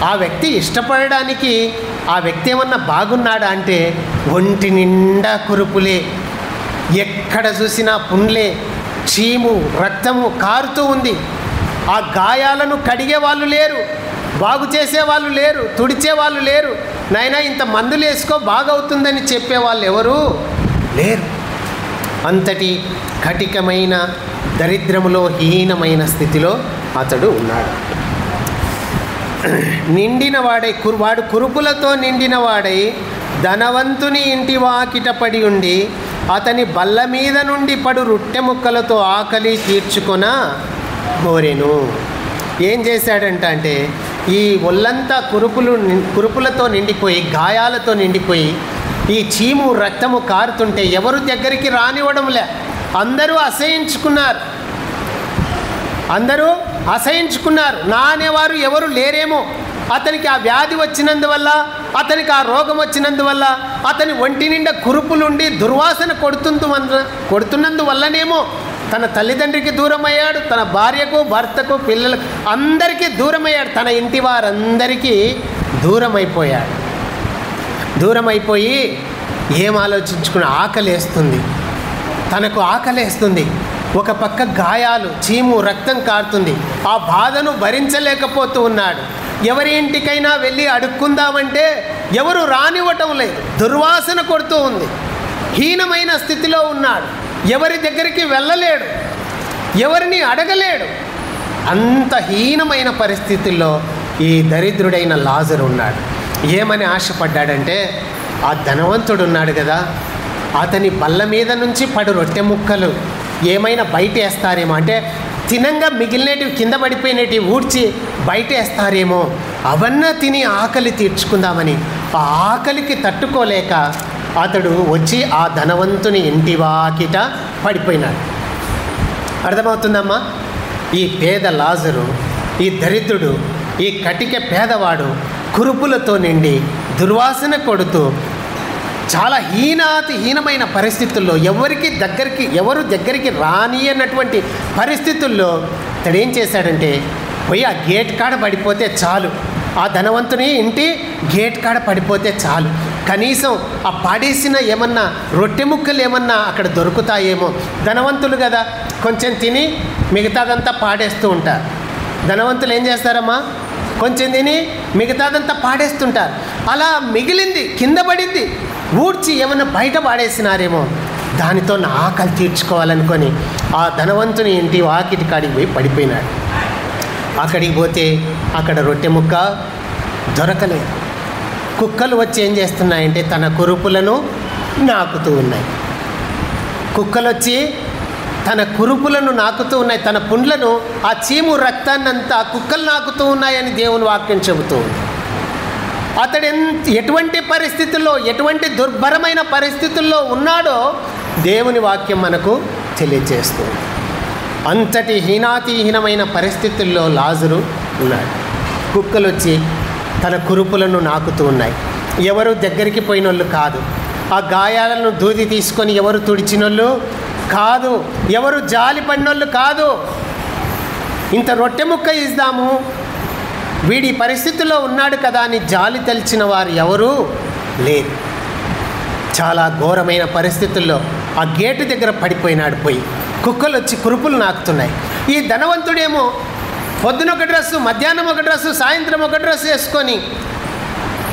ఆ వ్యక్తి ఇష్టపడడానికి ఆ వ్యక్తి ఏమన్నా బాగున్నాడా అంటే ఒంటి నిండా కురుపులే, ఎక్కడ చూసినా పుండ్లే, చీము రక్తము కారుతూ ఉంది. ఆ గాయాలను కడిగే వాళ్ళు లేరు, బాగు చేసేవాళ్ళు లేరు, తుడిచేవాళ్ళు లేరు. నాయనా ఇంత మందులు వేసుకో బాగవుతుందని చెప్పేవాళ్ళు ఎవరు లేరు. అంతటి కఠికమైన దరిద్రములో హీనమైన స్థితిలో అతడు ఉన్నాడు. నిండినవాడై వాడు కురుపులతో నిండినవాడై ధనవంతుని ఇంటి వాకిట పడి ఉండి అతని బల్ల మీద నుండి పడు రొట్టె ముక్కలతో ఆకలి తీర్చుకొన కోరెను. ఏం చేశాడంట అంటే ఈ ఒళ్ళంతా కురుపులతో నిండిపోయి, గాయాలతో నిండిపోయి, ఈ చీము రక్తము కారుతుంటే ఎవరు దగ్గరికి రానివ్వడంలే. అందరూ అసహించుకున్నారు. నా అనేవారు ఎవరు లేరేమో. అతనికి ఆ వ్యాధి వచ్చినందువల్ల, అతనికి ఆ రోగం వచ్చినందువల్ల, అతని ఒంటి నిండా కురుపులుండి దుర్వాసన కొడుతున్నందువల్లనేమో తన తల్లిదండ్రికి దూరమయ్యాడు, తన భార్యకు, భర్తకు, పిల్లలకు అందరికీ దూరమయ్యాడు. తన ఇంటి వారందరికీ దూరమైపోయి ఏం ఆలోచించుకున్న ఆకలేస్తుంది, తనకు ఆకలేస్తుంది. ఒక పక్క గాయాలు, చీము రక్తం కారుతుంది. ఆ బాధను భరించలేకపోతూ ఉన్నాడు. ఎవరి ఇంటికైనా వెళ్ళి అడుక్కుందామంటే ఎవరు రానివ్వటం లేదు, దుర్వాసన కొడుతూ ఉంది. హీనమైన స్థితిలో ఉన్నాడు. ఎవరి దగ్గరికి వెళ్ళలేడు, ఎవరిని అడగలేడు. అంత హీనమైన పరిస్థితుల్లో ఈ దరిద్రుడైన లాజరు ఉన్నాడు. ఏమని ఆశపడ్డాడంటే ఆ ధనవంతుడు ఉన్నాడు కదా, అతని బల్ల మీద నుంచి పడు రొట్టె ముక్కలు ఏమైనా బయట వేస్తారేమో, అంటే తినంగా మిగిలినటివి కింద పడిపోయినవి ఊడ్చి బయట వేస్తారేమో, అవన్నా తిని ఆకలి తీర్చుకుందామని ఆ ఆకలికి తట్టుకోలేక అతడు వచ్చి ఆ ధనవంతుని ఇంటి వాకిట పడిపోయినాడు. అర్థమవుతుందమ్మా? ఈ పేద లాజరు, ఈ దరిద్రుడు, ఈ కటిక పేదవాడు కురుపులతో నిండి దుర్వాసన కొడుతూ చాలా హీనమైన పరిస్థితుల్లో ఎవరు దగ్గరికి రానియనటువంటి పరిస్థితుల్లో ఇతడు ఏం చేశాడంటే పోయి ఆ గేట్ కాడ పడిపోతే చాలు, ఆ ధనవంతుని ఇంటి గేట్ కాడ పడిపోతే చాలు, కనీసం ఆ పాడేసిన ఏమన్నా రొట్టె ముక్కలు ఏమన్నా అక్కడ దొరుకుతాయేమో. ధనవంతులు కదా, కొంచెం తిని మిగతాదంతా పాడేస్తూ ఉంటారు. ధనవంతులు ఏం చేస్తారమ్మా, కొంచెం తిని మిగతాదంతా పాడేస్తుంటారు. అలా మిగిలింది కింద పడింది, ఊడ్చి ఏమన్నా బయట పాడేసినారేమో, దానితో నా ఆకలి తీర్చుకోవాలనుకొని ఆ ధనవంతుని ఇంటి వాకిటి కాడికి పోయి పడిపోయినాడు. అక్కడికి పోతే అక్కడ రొట్టె ముక్క దొరకలేదు. కుక్కలు వచ్చి ఏం చేస్తున్నాయంటే తన కురుపులను నాకుతూ ఉన్నాయి. కుక్కలు వచ్చి తన కురుపులను నాకుతూ ఉన్నాయి, తన పుండ్లను, ఆ చీము రక్తాన్నంతా కుక్కలు నాకుతూ ఉన్నాయని దేవుని వాక్యం చెబుతూ ఉంది. అతడు ఎటువంటి పరిస్థితుల్లో, ఎటువంటి దుర్భరమైన పరిస్థితుల్లో ఉన్నాడో దేవుని వాక్యం మనకు తెలియజేస్తుంది. అంతటి హీనాతిహీనమైన పరిస్థితుల్లో లాజరు ఉన్నాడు. కుక్కలు వచ్చి తన కురుపులను నాకుతూ ఉన్నాయి. ఎవరు దగ్గరికి పోయినోళ్ళు కాదు, ఆ గాయాలను దూది తీసుకొని ఎవరు తుడిచినోళ్ళు కాదు, ఎవరు జాలి పడినోళ్ళు కాదు. ఇంత రొట్టె ముక్క ఇద్దాము, వీడి పరిస్థితుల్లో ఉన్నాడు కదా అని జాలి తెలిసిన వారు ఎవరూ లేరు. చాలా ఘోరమైన పరిస్థితుల్లో ఆ గేటు దగ్గర పడిపోయినాడు. పోయి కుక్కలు వచ్చి కురుపులు నాకుతున్నాయి. ఈ ధనవంతుడేమో పొద్దున ఒక డ్రెస్సు, మధ్యాహ్నం ఒక డ్రెస్సు, సాయంత్రం ఒక డ్రెస్సు వేసుకొని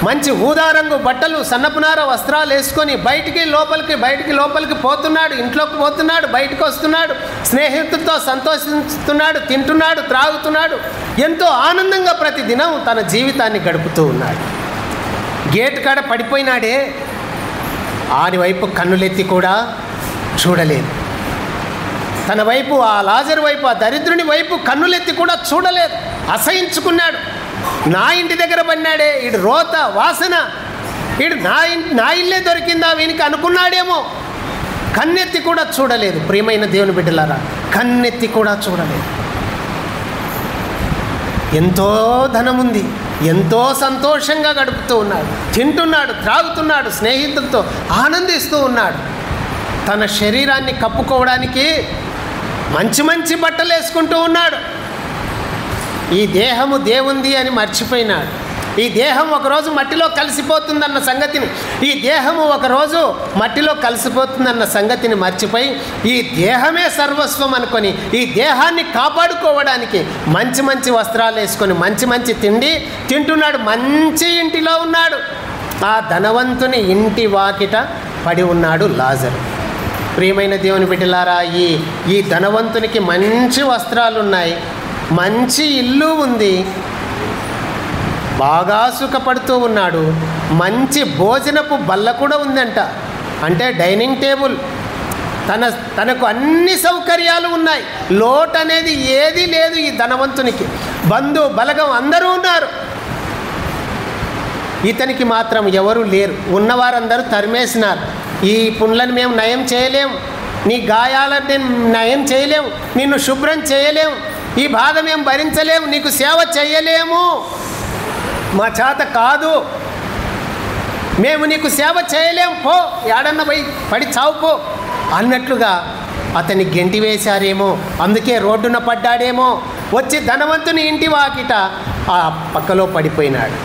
మంచి ఊదారంగు బట్టలు, సన్నపునార వస్త్రాలు వేసుకొని బయటికి లోపలికి పోతున్నాడు. ఇంట్లోకి పోతున్నాడు, బయటకు వస్తున్నాడు, స్నేహితులతో సంతోషిస్తున్నాడు, తింటున్నాడు, త్రాగుతున్నాడు, ఎంతో ఆనందంగా ప్రతిదినం తన జీవితాన్ని గడుపుతూ ఉన్నాడు. గేట్ కాడ పడిపోయినాడే, ఆని వైపు కన్నులెత్తి కూడా చూడలేదు. తన వైపు, ఆ లాజరు వైపు, ఆ దరిద్రుని వైపు కన్నులెత్తి కూడా చూడలేదు. అసహించుకున్నాడు. నా ఇంటి దగ్గర పడినాడే, ఈడు రోత వాసన, ఈడు నా ఇల్లే దొరికిందా వీనికి అనుకున్నాడేమో. కన్నెత్తి కూడా చూడలేదు. ప్రియమైన దేవుని బిడ్డలారా, కన్నెత్తి కూడా చూడలేదు. ఎంతో ధనముంది, ఎంతో సంతోషంగా గడుపుతూ ఉన్నాడు, తింటున్నాడు, త్రాగుతున్నాడు, స్నేహితులతో ఆనందిస్తూ ఉన్నాడు. తన శరీరాన్ని కప్పుకోవడానికి మంచి మంచి బట్టలు వేసుకుంటూ ఉన్నాడు. ఈ దేహము దేవుంది అని మర్చిపోయినాడు. ఈ దేహం ఒకరోజు మట్టిలో కలిసిపోతుందన్న సంగతిని, ఈ దేహము ఒకరోజు మట్టిలో కలిసిపోతుందన్న సంగతిని మర్చిపోయి ఈ దేహమే సర్వస్వం అనుకొని ఈ దేహాన్ని కాపాడుకోవడానికి మంచి మంచి వస్త్రాలు వేసుకొని మంచి మంచి తిండి తింటున్నాడు. మంచి ఇంటిలో ఉన్నాడు. ఆ ధనవంతుని ఇంటి వాకిట పడి ఉన్నాడు లాజరు. ప్రియమైన దేవుని బిడ్డలారా, ఈ ధనవంతునికి మంచి వస్త్రాలు ఉన్నాయి, మంచి ఇల్లు ఉంది, బాగా సుఖపడుతూ ఉన్నాడు. మంచి భోజనపు బల్ల కూడా ఉందంట, అంటే డైనింగ్ టేబుల్. తనకు అన్ని సౌకర్యాలు ఉన్నాయి. లోటు అనేది ఏదీ లేదు ఈ ధనవంతునికి. బంధు బలగం అందరూ ఉన్నారు. ఇతనికి మాత్రం ఎవరు లేరు. ఉన్నవారందరూ తరిమేసినారు. ఈ పుండ్లను మేము నయం చేయలేం, నీ గాయాలను నేను నయం చేయలేం, నిన్ను శుభ్రం చేయలేం, ఈ బాధ మేము భరించలేము, నీకు సేవ చేయలేము, మా చేత కాదు, మేము నీకు సేవ చేయలేం, పో ఏడన్న పోయి పడి చావుపో అన్నట్లుగా అతన్ని గెంటి వేశారేమో, అందుకే రోడ్డున పడ్డాడేమో. వచ్చి ధనవంతుని ఇంటి వాకిట ఆ పక్కలో పడిపోయినాడు.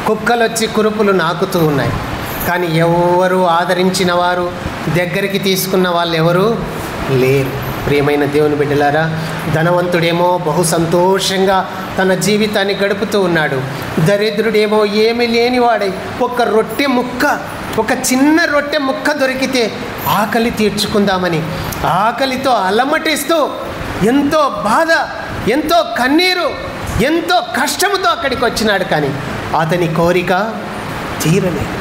కుక్కలు వచ్చి కురుపులు నాకుతూ ఉన్నాయి, కానీ ఎవరు ఆదరించిన వారు, దగ్గరికి తీసుకున్న వాళ్ళు ఎవరు లేరు. ప్రియమైన దేవుని బిడ్డలారా, ధనవంతుడేమో బహు సంతోషంగా తన జీవితాన్ని గడుపుతూ ఉన్నాడు. దరిద్రుడేమో ఏమీ లేనివాడై ఒక రొట్టె ముక్క, ఒక చిన్న రొట్టె ముక్క దొరికితే ఆకలి తీర్చుకుందామని ఆకలితో అలమటిస్తూ ఎంతో బాధ, ఎంతో కన్నీరు, ఎంతో కష్టముతో అక్కడికి వచ్చినాడు. కానీ అతని కోరిక తీరలేదు.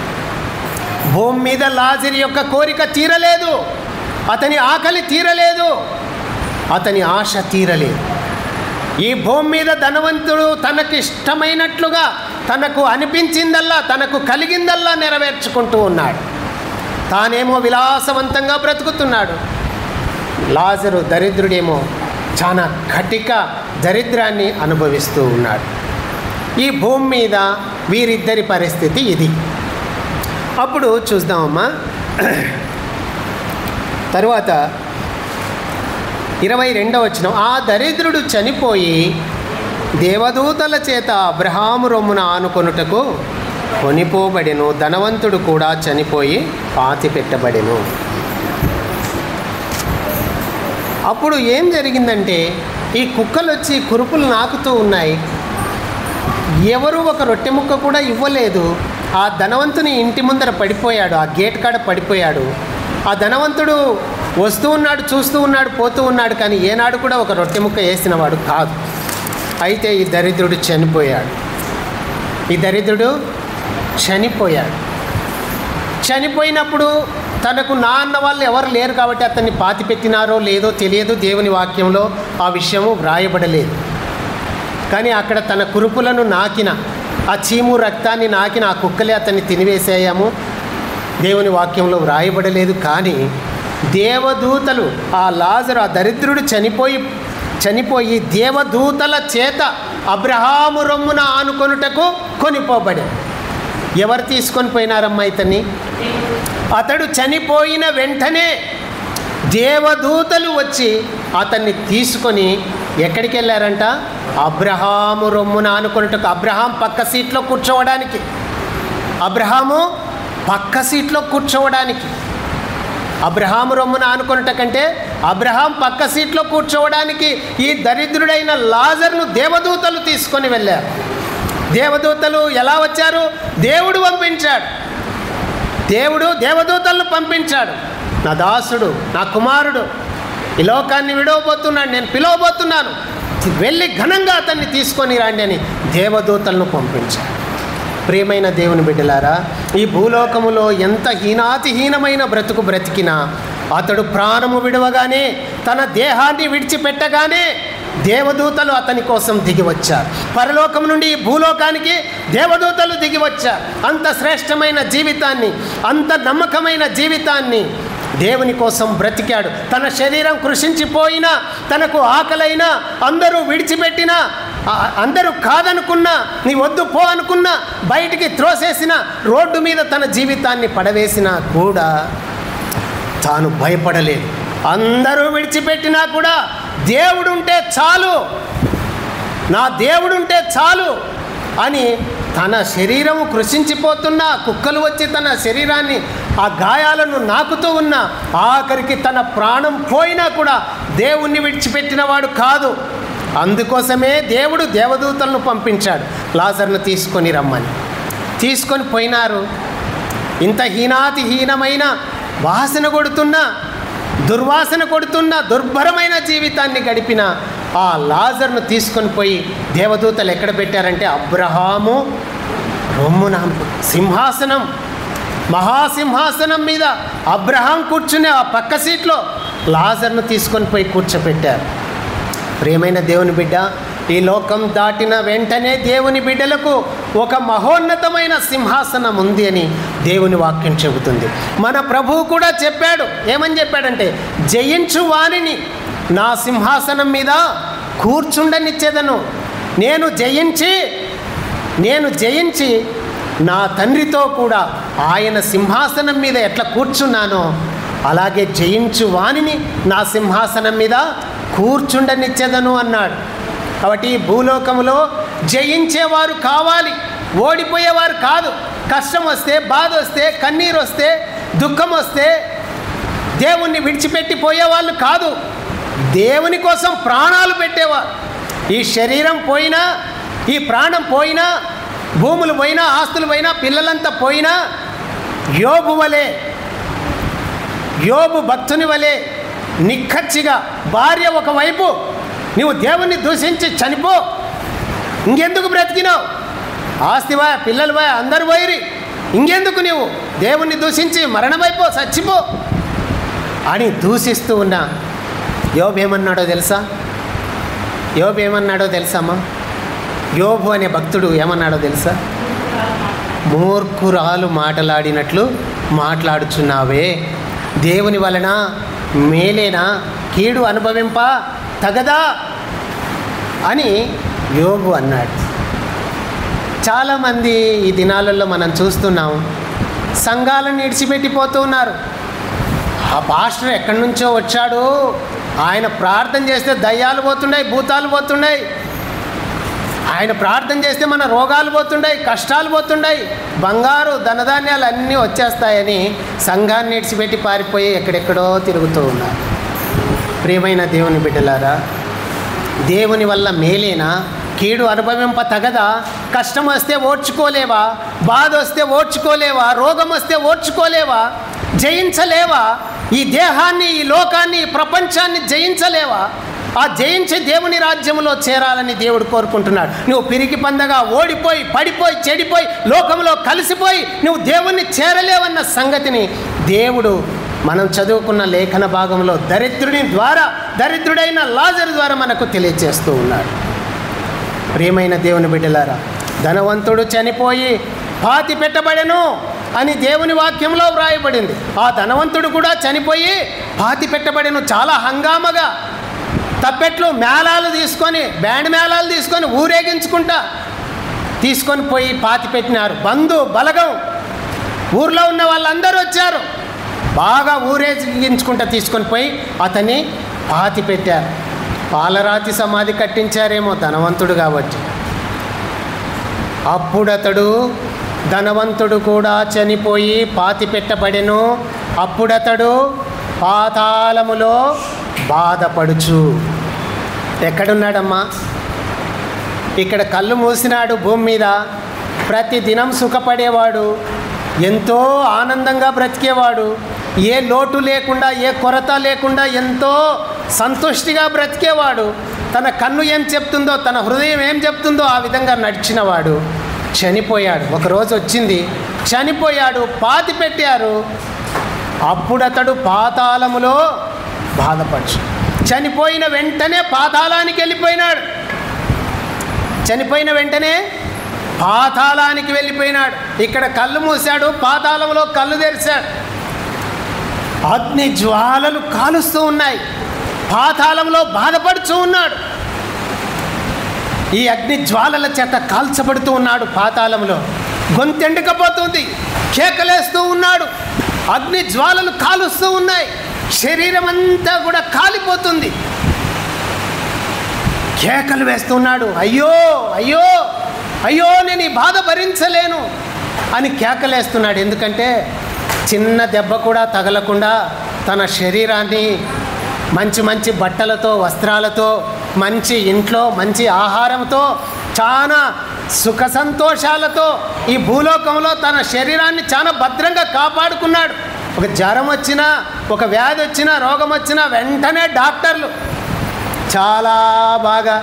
భూమి మీద లాజరు యొక్క కోరిక తీరలేదు, అతని ఆకలి తీరలేదు, అతని ఆశ తీరలేదు. ఈ భూమి మీద ధనవంతుడు తనకు ఇష్టమైనట్లుగా, తనకు అనిపించిందల్లా, తనకు కలిగిందల్లా నెరవేర్చుకుంటూ ఉన్నాడు. తానేమో విలాసవంతంగా బ్రతుకుతున్నాడు. లాజరు దరిద్రుడేమో చాలా కటిక దరిద్రాన్ని అనుభవిస్తూ ఉన్నాడు. ఈ భూమి మీద వీరిద్దరి పరిస్థితి ఇది. అప్పుడు చూద్దామమ్మా, తరువాత 22వ వచనం, ఆ దరిద్రుడు చనిపోయి దేవదూతల చేత అబ్రహాము రొమ్మున ఆనుకొనుటకు కొనిపోబడెను, ధనవంతుడు కూడా చనిపోయి పాతిపెట్టబడెను. అప్పుడు ఏం జరిగిందంటే, ఈ కుక్కలు వచ్చి కురుపులు నాకుతూ ఉన్నాయి. ఎవరు ఒక రొట్టె ముక్క కూడా ఇవ్వలేదు. ఆ ధనవంతుని ఇంటి ముందర పడిపోయాడు, ఆ గేట్ కాడ పడిపోయాడు. ఆ ధనవంతుడు వస్తూ ఉన్నాడు, చూస్తూ ఉన్నాడు, పోతూ ఉన్నాడు, కానీ ఏనాడు కూడా ఒక రొట్టె ముక్క వేసినవాడు కాదు. అయితే ఈ దరిద్రుడు చనిపోయాడు. ఈ దరిద్రుడు చనిపోయాడు. చనిపోయినప్పుడు తనకు నాన్న వాళ్ళు ఎవరు లేరు కాబట్టి అతన్ని పాతిపెట్టినారో లేదో తెలియదు. దేవుని వాక్యంలో ఆ విషయము వ్రాయబడలేదు. కానీ అక్కడ తన కురుపులను నాకిన, ఆ చీము రక్తాన్ని నాకిన ఆ కుక్కలే అతన్ని తినివేసేయాము. దేవుని వాక్యంలో వ్రాయబడలేదు. కానీ దేవదూతలు, ఆ లాజరు, ఆ దరిద్రుడు చనిపోయి దేవదూతల చేత అబ్రహాము రొమ్మున ఆనుకొనుటకు కొనిపోబడి. ఎవరు తీసుకొని పోయినారమ్మా ఇతన్ని? అతడు చనిపోయిన వెంటనే దేవదూతలు వచ్చి అతన్ని తీసుకొని ఎక్కడికి వెళ్ళారంట? అబ్రహాము రొమ్మున ఆనుకొనుటకు. అబ్రహాం పక్క సీట్లో కూర్చోవడానికి, అబ్రహాము పక్క సీట్లో కూర్చోవడానికి. అబ్రహాము రొమ్మున ఆనుకొనుట కంటే అబ్రహాం పక్క సీట్లో కూర్చోవడానికి ఈ దరిద్రుడైన లాజర్ను దేవదూతలు తీసుకొని వెళ్ళారు. దేవదూతలు ఎలా వచ్చారు? దేవుడు పంపించాడు. దేవుడు దేవదూతలను పంపించాడు. నా దాసుడు, నా కుమారుడు ఈ లోకాన్ని విడవబోతున్నాడు, నేను పిలవబోతున్నాను, వెళ్ళి ఘనంగా అతన్ని తీసుకొని రండి అని దేవదూతలను పంపించాడు. ప్రియమైన దేవుని బిడ్డలారా, ఈ భూలోకములో ఎంత హీనాతిహీనమైన బ్రతుకు బ్రతికినా అతడు ప్రాణము విడవగానే, తన దేహాన్ని విడిచిపెట్టగానే దేవదూతలు అతని కోసం దిగి వచ్చారు. పరలోకం నుండి ఈ భూలోకానికి దేవదూతలు దిగి వచ్చారు. అంత శ్రేష్టమైన జీవితాన్ని, అంత నమ్మకమైన జీవితాన్ని దేవుని కోసం బ్రతికాడు. తన శరీరం కృషించిపోయినా, తనకు ఆకలైనా, అందరూ విడిచిపెట్టినా, అందరూ కాదనుకున్నా, నీ వద్దు పో అనుకున్నా, బయటికి త్రోసేసిన, రోడ్డు మీద తన జీవితాన్ని పడవేసినా కూడా తాను భయపడలేదు. అందరూ విడిచిపెట్టినా కూడా దేవుడుంటే చాలు, నా దేవుడుంటే చాలు అని తన శరీరము కృషించిపోతున్నా, కుక్కలు వచ్చి తన శరీరాన్ని ఆ గాయాలను నాకుతూ ఉన్నా, ఆఖరికి తన ప్రాణం పోయినా కూడా దేవుణ్ణి విడిచిపెట్టిన వాడు కాదు. అందుకోసమే దేవుడు దేవదూతలను పంపించాడు లాజరును తీసుకొని రమ్మని. తీసుకొని పోయినారు. ఇంత హీనాతిహీనమైన వాసన కొడుతున్న, దుర్వాసన కొడుతున్న, దుర్భరమైన జీవితాన్ని గడిపిన ఆ లాజరును తీసుకొని పోయి దేవదూతలు ఎక్కడ పెట్టారంటే అబ్రహాము రొమ్మున సింహాసనం, మహాసింహాసనం మీద అబ్రహాం కూర్చునే ఆ పక్క సీట్లో లాజరును తీసుకొని పోయి కూర్చోపెట్టారు. ప్రియమైన దేవుని బిడ్డ, ఈ లోకం దాటిన వెంటనే దేవుని బిడ్డలకు ఒక మహోన్నతమైన సింహాసనం ఉంది అని దేవుని వాక్యం చెబుతుంది. మన ప్రభువు కూడా చెప్పాడు. ఏమని చెప్పాడంటే, జయించు వానిని నా సింహాసనం మీద కూర్చుండనిచ్చేదను. నేను జయించి నా తండ్రితో కూడా ఆయన సింహాసనం మీద ఎట్లా కూర్చున్నానో అలాగే జయించు వానిని నా సింహాసనం మీద కూర్చుండనిచ్చేదను అన్నాడు. కాబట్టి ఈ భూలోకంలో జయించేవారు కావాలి, ఓడిపోయేవారు కాదు. కష్టం వస్తే, బాధ వస్తే, కన్నీరు వస్తే, దుఃఖం వస్తే దేవుణ్ణి విడిచిపెట్టి పోయేవాళ్ళు కాదు, దేవుని కోసం ప్రాణాలు పెట్టేవారు. ఈ శరీరం పోయినా, ఈ ప్రాణం పోయినా, భూములు పోయినా, ఆస్తులు పోయినా, పిల్లలంతా పోయినా, యోబు భక్తుని వలె నిక్కచ్చిగా భార్య ఒకవైపు నువ్వు దేవుణ్ణి దూషించి చనిపో, ఇంకెందుకు బ్రతికినావు, ఆస్తివా పిల్లలువా అందరు పోయిరి, ఇంకెందుకు నువ్వు దేవుణ్ణి దూషించి మరణమైపో, చచ్చిపో అని దూషిస్తూ ఉన్నా యోబు ఏమన్నాడో తెలుసామా? యోబు అనే భక్తుడు ఏమన్నాడో తెలుసా? మూర్ఖురాలు మాటలాడినట్లు మాట్లాడుచున్నావే, దేవుని వలన మేలేనా, కీడు అనుభవింప తగదా అని యోబు అన్నాడు. చాలామంది ఈ దినాలలో మనం చూస్తున్నాం, సంఘాలను విడిచిపెట్టిపోతూ ఉన్నారు. ఆ పాస్టర్ ఎక్కడి నుంచో వచ్చాడు, ఆయన ప్రార్థన చేస్తే దయ్యాలు పోతున్నాయి, భూతాలు పోతున్నాయి, ఆయన ప్రార్థన చేస్తే మన రోగాలు పోతున్నాయి, కష్టాలు పోతున్నాయి, బంగారు ధనధాన్యాలు అన్నీ వచ్చేస్తాయని సంఘాన్ని విడిచిపెట్టి పారిపోయి ఎక్కడెక్కడో తిరుగుతూ ఉన్నారు. ప్రియమైన దేవుని బిడ్డలారా, దేవుని వల్ల మేలేనా, కీడు అనుభవింప తగదా? కష్టం వస్తే ఓర్చుకోలేవా? బాధ వస్తే ఓర్చుకోలేవా? రోగం వస్తే ఓర్చుకోలేవా? జయించలేవా? ఈ దేహాన్ని, ఈ లోకాన్ని, ఈ ప్రపంచాన్ని జయించలేవా? ఆ జయించి దేవుని రాజ్యంలో చేరాలని దేవుడు కోరుకుంటున్నాడు. నువ్వు పిరికి పందగా ఓడిపోయి, పడిపోయి, చెడిపోయి, లోకంలో కలిసిపోయి నువ్వు దేవుణ్ణి చేరలేవన్న సంగతిని దేవుడు మనం చదువుకున్న లేఖన భాగంలో దరిద్రుడైన లాజరు ద్వారా మనకు తెలియజేస్తూ ఉన్నాడు. ప్రియమైన దేవుని బిడ్డలారా, ధనవంతుడు చనిపోయి పాతి పెట్టబడెను అని దేవుని వాక్యంలో వ్రాయబడింది. ఆ ధనవంతుడు కూడా చనిపోయి పాతి పెట్టబడెను. చాలా హంగామగా తప్పెట్లు, మేళాలు తీసుకొని, బ్యాండ్ మేళాలు తీసుకొని ఊరేగించుకుంటా తీసుకొని పోయి పాతి పెట్టినారు. బంధు బలగం, ఊర్లో ఉన్న వాళ్ళందరూ వచ్చారు, బాగా ఊరేగించుకుంటా తీసుకొని పోయి అతన్ని పాతి పెట్టారు. పాలరాతి సమాధి కట్టించారేమో ధనవంతుడు కాబట్టి. అప్పుడతడు, ధనవంతుడు కూడా చనిపోయి పాతి పెట్టబడెను. అప్పుడతడు పాతాళములో బాధపడుచు. ఎక్కడున్నాడమ్మా? ఇక్కడ కళ్ళు మూసినాడు భూమి మీద. ప్రతి దినం సుఖపడేవాడు, ఎంతో ఆనందంగా బ్రతికేవాడు, ఏ లోటు లేకుండా, ఏ కొరత లేకుండా ఎంతో సంతుష్టిగా బ్రతికేవాడు. తన కన్ను ఏం చెప్తుందో, తన హృదయం ఏం చెప్తుందో ఆ విధంగా నడిచినవాడు చనిపోయాడు. ఒకరోజు వచ్చింది, చనిపోయాడు, పాతి పెట్టారు. అప్పుడు అతడు పాతాళములో బాధపడచ్చు. చనిపోయిన వెంటనే పాతాళానికి వెళ్ళిపోయినాడు. చనిపోయిన వెంటనే పాతాళానికి వెళ్ళిపోయినాడు. ఇక్కడ కళ్ళు మూశాడు, పాతాళంలో కళ్ళు తెరిచాడు. అగ్ని జ్వాలలు కాలుస్తూ ఉన్నాయి, పాతాళంలో బాధపడుతూ ఉన్నాడు. ఈ అగ్ని జ్వాలల చేత కాల్చబడుతూ ఉన్నాడు. పాతాళంలో గొంతెండుకపోతుంది, కేకలేస్తూ ఉన్నాడు. అగ్ని జ్వాలలు కాలుస్తూ ఉన్నాయి, శరీరం అంతా కూడా కాలిపోతుంది. కేకలు వేస్తున్నాడు, అయ్యో అయ్యో అయ్యో నేను ఈ బాధ భరించలేను అని కేకలేస్తున్నాడు. ఎందుకంటే చిన్న దెబ్బ కూడా తగలకుండా తన శరీరాన్ని మంచి మంచి బట్టలతో, వస్త్రాలతో, మంచి ఇంట్లో మంచి ఆహారంతో, చాలా సుఖ సంతోషాలతో ఈ భూలోకంలో తన శరీరాన్ని చాలా భద్రంగా కాపాడుకున్నాడు. ఒక జ్వరం వచ్చినా, ఒక వ్యాధి వచ్చినా, రోగం వచ్చినా వెంటనే డాక్టర్లు చాలా బాగా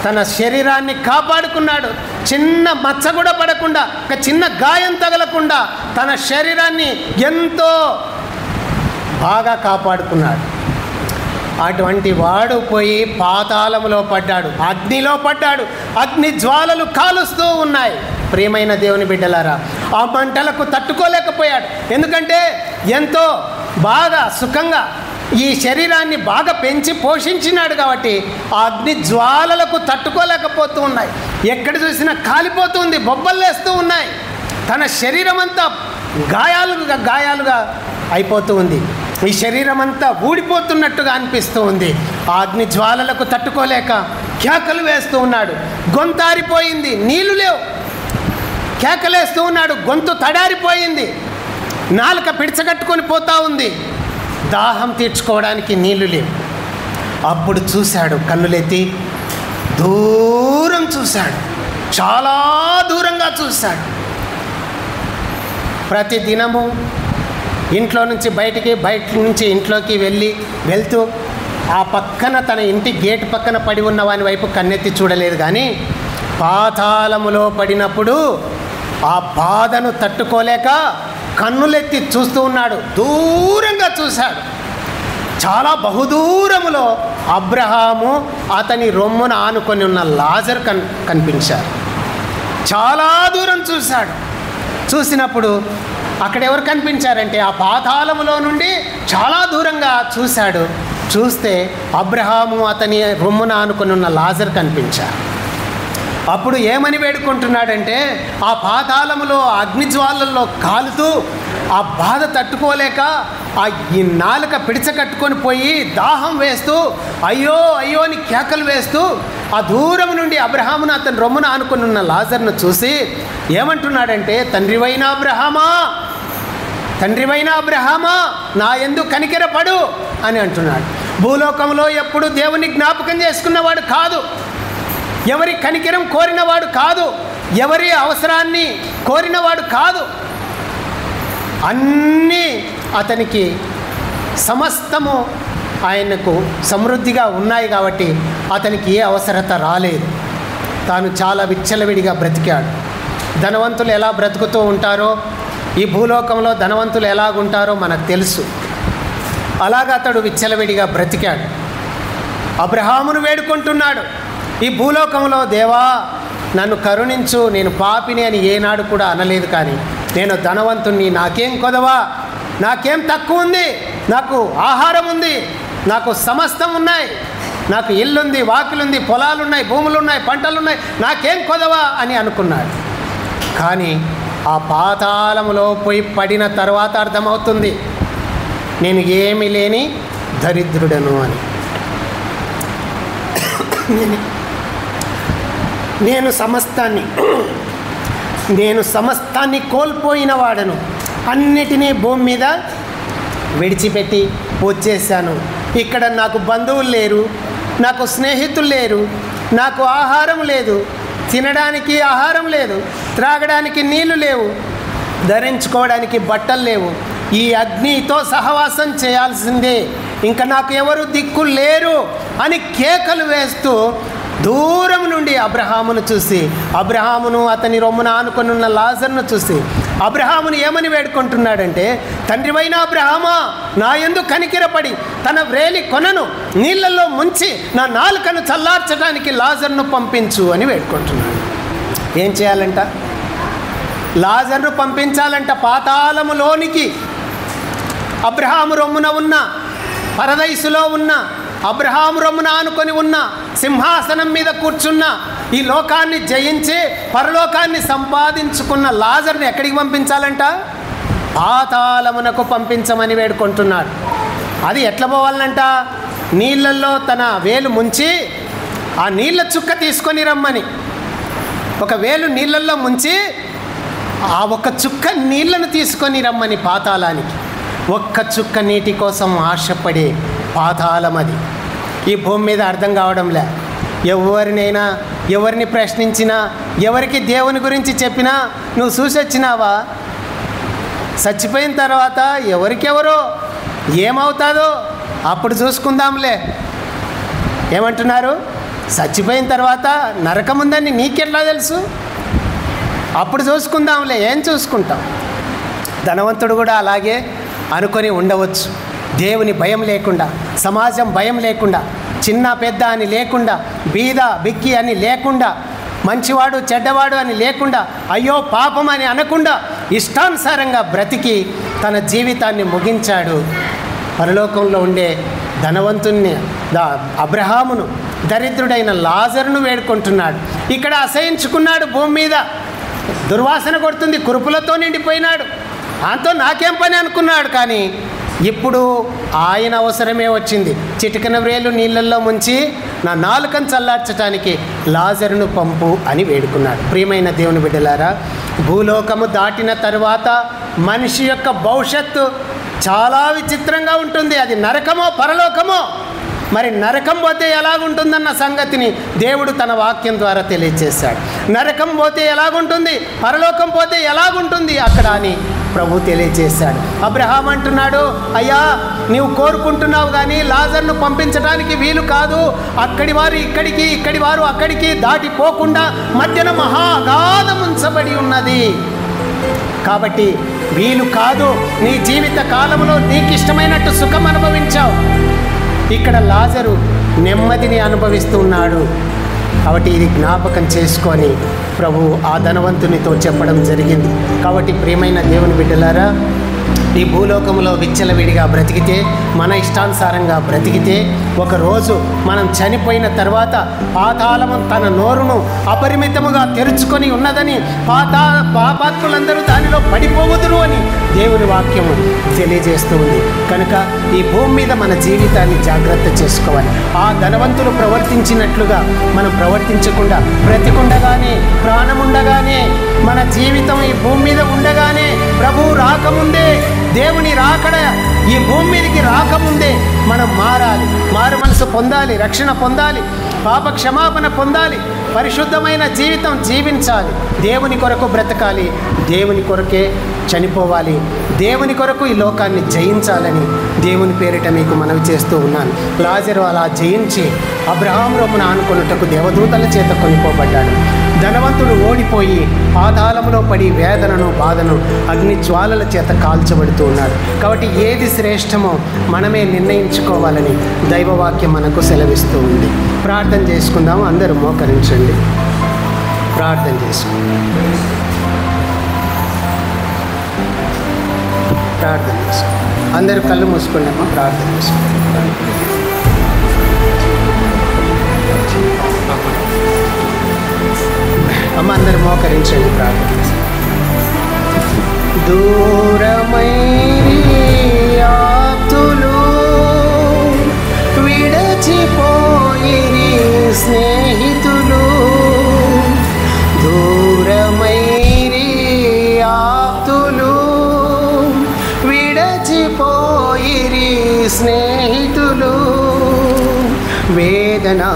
తన శరీరాన్ని కాపాడుకున్నాడు. చిన్న మచ్చ కూడా పడకుండా, ఒక చిన్న గాయం తగలకుండా తన శరీరాన్ని ఎంతో బాగా కాపాడుకున్నాడు. అటువంటి వాడు పోయి పాతాళములో పడ్డాడు, అగ్నిలో పడ్డాడు. అగ్ని జ్వాలలు కాలుస్తూ ఉన్నాయి. ప్రియమైన దేవుని బిడ్డలారా, ఆ మంటలకు తట్టుకోలేకపోయాడు. ఎందుకంటే ఎంతో బాగా సుఖంగా ఈ శరీరాన్ని బాగా పెంచి పోషించినాడు కాబట్టి ఆ అగ్ని జ్వాలలకు తట్టుకోలేకపోతూ ఉన్నాయి. ఎక్కడ చూసినా కాలిపోతుంది, బొబ్బల్లేస్తూ ఉన్నాయి. తన శరీరం అంతా గాయాలుగా అయిపోతూ ఉంది. ఈ శరీరం అంతా ఊడిపోతున్నట్టుగా అనిపిస్తూ ఉంది. ఆ అగ్ని జ్వాలలకు తట్టుకోలేక కేకలు వేస్తూ ఉన్నాడు. గొంతారిపోయింది, నీళ్లు లేవు. కేకలేస్తూ ఉన్నాడు, గొంతు తడారిపోయింది, నాలుక పిడిచగట్టుకొని పోతా ఉంది. దాహం తీర్చుకోవడానికి నీళ్లు లేవు. అప్పుడు చూశాడు, కన్నులెత్తి దూరం చూశాడు, చాలా దూరంగా చూశాడు. ప్రతి దినము ఇంట్లో నుంచి బయట నుంచి ఇంట్లోకి వెళ్తూ ఆ పక్కన తన ఇంటి గేటు పక్కన పడి ఉన్న వాని వైపు కన్నెత్తి చూడలేదు. కానీ పాతాళములో పడినప్పుడు ఆ బాధను తట్టుకోలేక కన్నులెత్తి చూస్తూ ఉన్నాడు. దూరంగా చూశాడు. చాలా బహుదూరములో అబ్రహాము, అతని రొమ్మున ఆనుకొని ఉన్న లాజరు కనిపించారు. చాలా దూరం చూశాడు. చూసినప్పుడు అక్కడ ఎవరు కనిపించారంటే ఆ పాతాళములో నుండి చాలా దూరంగా చూశాడు. చూస్తే అబ్రహాము, అతని రొమ్మున ఆనుకొని ఉన్న లాజరు కనిపించారు. అప్పుడు ఏమని వేడుకుంటున్నాడంటే, ఆ పాతాళములో అగ్నిజ్వాలల్లో కాలుతూ ఆ బాధ తట్టుకోలేక ఈ నాలుక పిడిచకట్టుకొని పోయి దాహం వేస్తూ అయ్యో అయ్యో అని కేకలు వేస్తూ ఆ దూరం నుండి అబ్రహామును అతని రొమ్మున ఆనుకొని ఉన్న లాజర్ను చూసి ఏమంటున్నాడంటే, తండ్రివైన అబ్రహామా నా యందు కనికెరపడు అని అంటున్నాడు. భూలోకంలో ఎప్పుడు దేవుని జ్ఞాపకం చేసుకున్నవాడు కాదు, ఎవరి కనికరం కోరినవాడు కాదు, ఎవరి అవసరాన్ని కోరినవాడు కాదు. అన్నీ అతనికి సమస్తము ఆయనకు సమృద్ధిగా ఉన్నాయి కాబట్టి అతనికి ఏ అవసరత రాలేదు. తాను చాలా విచ్చలవిడిగా బ్రతికాడు. ధనవంతులు ఎలా బ్రతుకుతూ ఉంటారో, ఈ భూలోకంలో ధనవంతులు ఎలాగుంటారో మనకు తెలుసు. అలాగ అతడు విచ్చలవిడిగా బ్రతికాడు. అబ్రహామును వేడుకుంటున్నాడు, ఈ భూలోకంలో దేవా నన్ను కరుణించు, నేను పాపిని అని ఏనాడు కూడా అనలేదు. కానీ నేను ధనవంతుణ్ణి, నాకేం కొదవా, నాకేం తక్కువ ఉంది, నాకు ఆహారం ఉంది, నాకు సమస్తం ఉన్నాయి, నాకు ఇల్లుంది, వాకిలుంది, పొలాలున్నాయి, భూములున్నాయి, పంటలున్నాయి, నాకేం కొదవా అని అనుకున్నాడు. కానీ ఆ పాతాళములో పోయి పడిన తర్వాత అర్థమవుతుంది, నేను ఏమీ లేని దరిద్రుడను అని. నేను సమస్తాన్ని కోల్పోయిన వాడను, అన్నిటినీ భూమి మీద విడిచిపెట్టి వచ్చేసాను. ఇక్కడ నాకు బంధువులు లేరు, నాకు స్నేహితులు లేరు, నాకు ఆహారం లేదు, తినడానికి ఆహారం లేదు, త్రాగడానికి నీళ్లు లేవు, ధరించుకోవడానికి బట్టలు లేవు. ఈ అగ్నితో సహవాసం చేయాల్సిందే, ఇంకా నాకు ఎవరు దిక్కు లేరు అని కేకలు వేస్తూ దూరం నుండి అబ్రహామును చూసి, అబ్రహామును అతని రొమ్మున ఆనుకొని ఉన్న లాజర్ను చూసి అబ్రహామును ఏమని వేడుకుంటున్నాడంటే, తండ్రివైన అబ్రహామా నా యందు కనికిరపడి తన వ్రేలి కొనను నీళ్లలో ముంచి నా నాలుకను చల్లార్చడానికి లాజర్ను పంపించు అని వేడుకుంటున్నాడు. ఏం చేయాలంట? లాజర్ను పంపించాలంట పాతాళములోనికి. అబ్రహాము రొమ్మున ఉన్న, పరదైసులో ఉన్న, అబ్రహాము రొమ్మున ఆనుకొని ఉన్న, సింహాసనం మీద కూర్చున్న, ఈ లోకాన్ని జయించి పరలోకాన్ని సంపాదించుకున్న లాజర్ని ఎక్కడికి పంపించాలంట? పాతాళమునకు పంపించమని వేడుకుంటున్నాడు. అది ఎట్లా పోవాలంట? నీళ్ళల్లో తన వేలు ముంచి ఆ నీళ్ళ చుక్క తీసుకొని రమ్మని. ఒక వేలు నీళ్ళల్లో ముంచి ఆ ఒక్క చుక్క నీళ్లను తీసుకొని రమ్మని పాతాళానికి. ఒక్క చుక్క నీటి కోసం ఆశపడే పాతాళం అది. ఈ భూమి మీద అర్థం కావడంలే. ఎవరినైనా ఎవరిని ప్రశ్నించినా, ఎవరికి దేవుని గురించి చెప్పినా, నువ్వు చూసి వచ్చినావా? చచ్చిపోయిన తర్వాత ఎవరికెవరో ఏమవుతాదో అప్పుడు చూసుకుందాంలే ఏమంటున్నారు? చచ్చిపోయిన తర్వాత నరకం ఉందని నీకెట్లా తెలుసు? అప్పుడు చూసుకుందాంలే. ఏం చూసుకుంటాం? ధనవంతుడు కూడా అలాగే అనుకొని ఉండవచ్చు. దేవుని భయం లేకుండా, సమాజం భయం లేకుండా, చిన్న పెద్ద అని లేకుండా, బీద బిక్కి అని లేకుండా, మంచివాడు చెడ్డవాడు అని లేకుండా, అయ్యో పాపం అని అనకుండా ఇష్టానుసారంగా బ్రతికి తన జీవితాన్ని ముగించాడు. పరలోకంలో ఉండే ధనవంతుణ్ణి, అబ్రహామును, దరిద్రుడైన లాజరును వేడుకుంటున్నాడు. ఇక్కడ అసహించుకున్నాడు. భూమి మీద దుర్వాసన కొడుతుంది, కురుపులతో నిండిపోయినాడు. దాంతో నాకేం పని అనుకున్నాడు. కానీ ఇప్పుడు ఆయన అవసరమే వచ్చింది. చిటికన వ్రేలు నీళ్ళల్లో ముంచి నా నాలుకను చల్లార్చడానికి లాజరును పంపు అని వేడుకున్నాడు. ప్రియమైన దేవుని బిడ్డలారా, భూలోకము దాటిన తరువాత మనిషి యొక్క భవిష్యత్తు చాలా విచిత్రంగా ఉంటుంది. అది నరకమో పరలోకమో. మరి నరకం పోతే ఎలాగుంటుందన్న సంగతిని దేవుడు తన వాక్యం ద్వారా తెలియజేశాడు. నరకం పోతే ఎలాగుంటుంది, పరలోకం పోతే ఎలాగుంటుంది అక్కడ అని ప్రభు తెలియజేశాడు. అబ్రహాం అంటున్నాడు, అయ్యా నీవు కోరుకుంటున్నావు కానీ లాజర్ను పంపించడానికి వీలు కాదు. అక్కడి వారు ఇక్కడికి, ఇక్కడి వారు అక్కడికి దాటిపోకుండా మధ్యన మహా అగాధం ఉంచబడి ఉన్నది. కాబట్టి వీలు కాదు. నీ జీవిత కాలంలో నీకు ఇష్టమైనట్టు సుఖం అనుభవించావు. ఇక్కడ లాజరు నెమ్మదిని అనుభవిస్తున్నాడు. కాబట్టి ఇది జ్ఞాపకం చేసుకొని ప్రభు ఆ ధనవంతునితో చెప్పడం జరిగింది. కాబట్టి ప్రియమైన దేవుని బిడ్డలారా, ఈ భూలోకంలో విచ్చలవిడిగా బ్రతికితే, మన ఇష్టానుసారంగా బ్రతికితే, ఒకరోజు మనం చనిపోయిన తర్వాత పాతాళము తన నోరును అపరిమితముగా తెరుచుకొని ఉన్నదని, పాపాత్ములందరూ దానిలో పడిపోవదురు అని దేవుని వాక్యము తెలియజేస్తూ ఉంది. కనుక ఈ భూమి మీద మన జీవితాన్ని జాగ్రత్త చేసుకోవాలి. ఆ ధనవంతులు ప్రవర్తించినట్లుగా మనం ప్రవర్తించకుండా, బ్రతికుండగానే, ప్రాణముండగానే, మన జీవితం ఈ భూమి మీద ఉండగానే, ప్రభువు రాకముందే, దేవుని రాకడ ఈ భూమి మీదకి రాకముందే మనం మారాలి. మారు మనసు పొందాలి, రక్షణ పొందాలి, పాప క్షమాపణ పొందాలి, పరిశుద్ధమైన జీవితం జీవించాలి, దేవుని కొరకు బ్రతకాలి, దేవుని కొరకే చనిపోవాలి, దేవుని కొరకు ఈ లోకాన్ని జయించాలని దేవుని పేరిట మీకు మనవి చేస్తూ ఉన్నాను. లాజరు అలా జయించి అబ్రహాం రొమ్మున ఆనుకొనుటకు దేవదూతల చేత కొనిపోబడ్డాడు. ధనవంతుడు ఓడిపోయి పాతాళములో పడి వేదనను, బాధను, అగ్ని జ్వాలల చేత కాల్చబడుతూ ఉన్నాడు. కాబట్టి ఏది శ్రేష్టమో మనమే నిర్ణయించుకోవాలని దైవవాక్యం మనకు సెలవిస్తూ ఉంది. ప్రార్థన చేసుకుందాం. అందరూ మోకరించండి, ప్రార్థన చేసుకుందాం. ప్రార్థన చేసుకుందాం. అందరూ కళ్ళు మూసుకోండి అమ్మా, ప్రార్థన చేసుకుందాం. అమ్మ అందరూ మోకరించండి, ప్రార్థన. దూరమైరి ఆప్తులు విడచిపోయిరి స్నేహితులు, దూరమైరి ఆప్తులు విడచిపోయిరి స్నేహితులు, వేదనా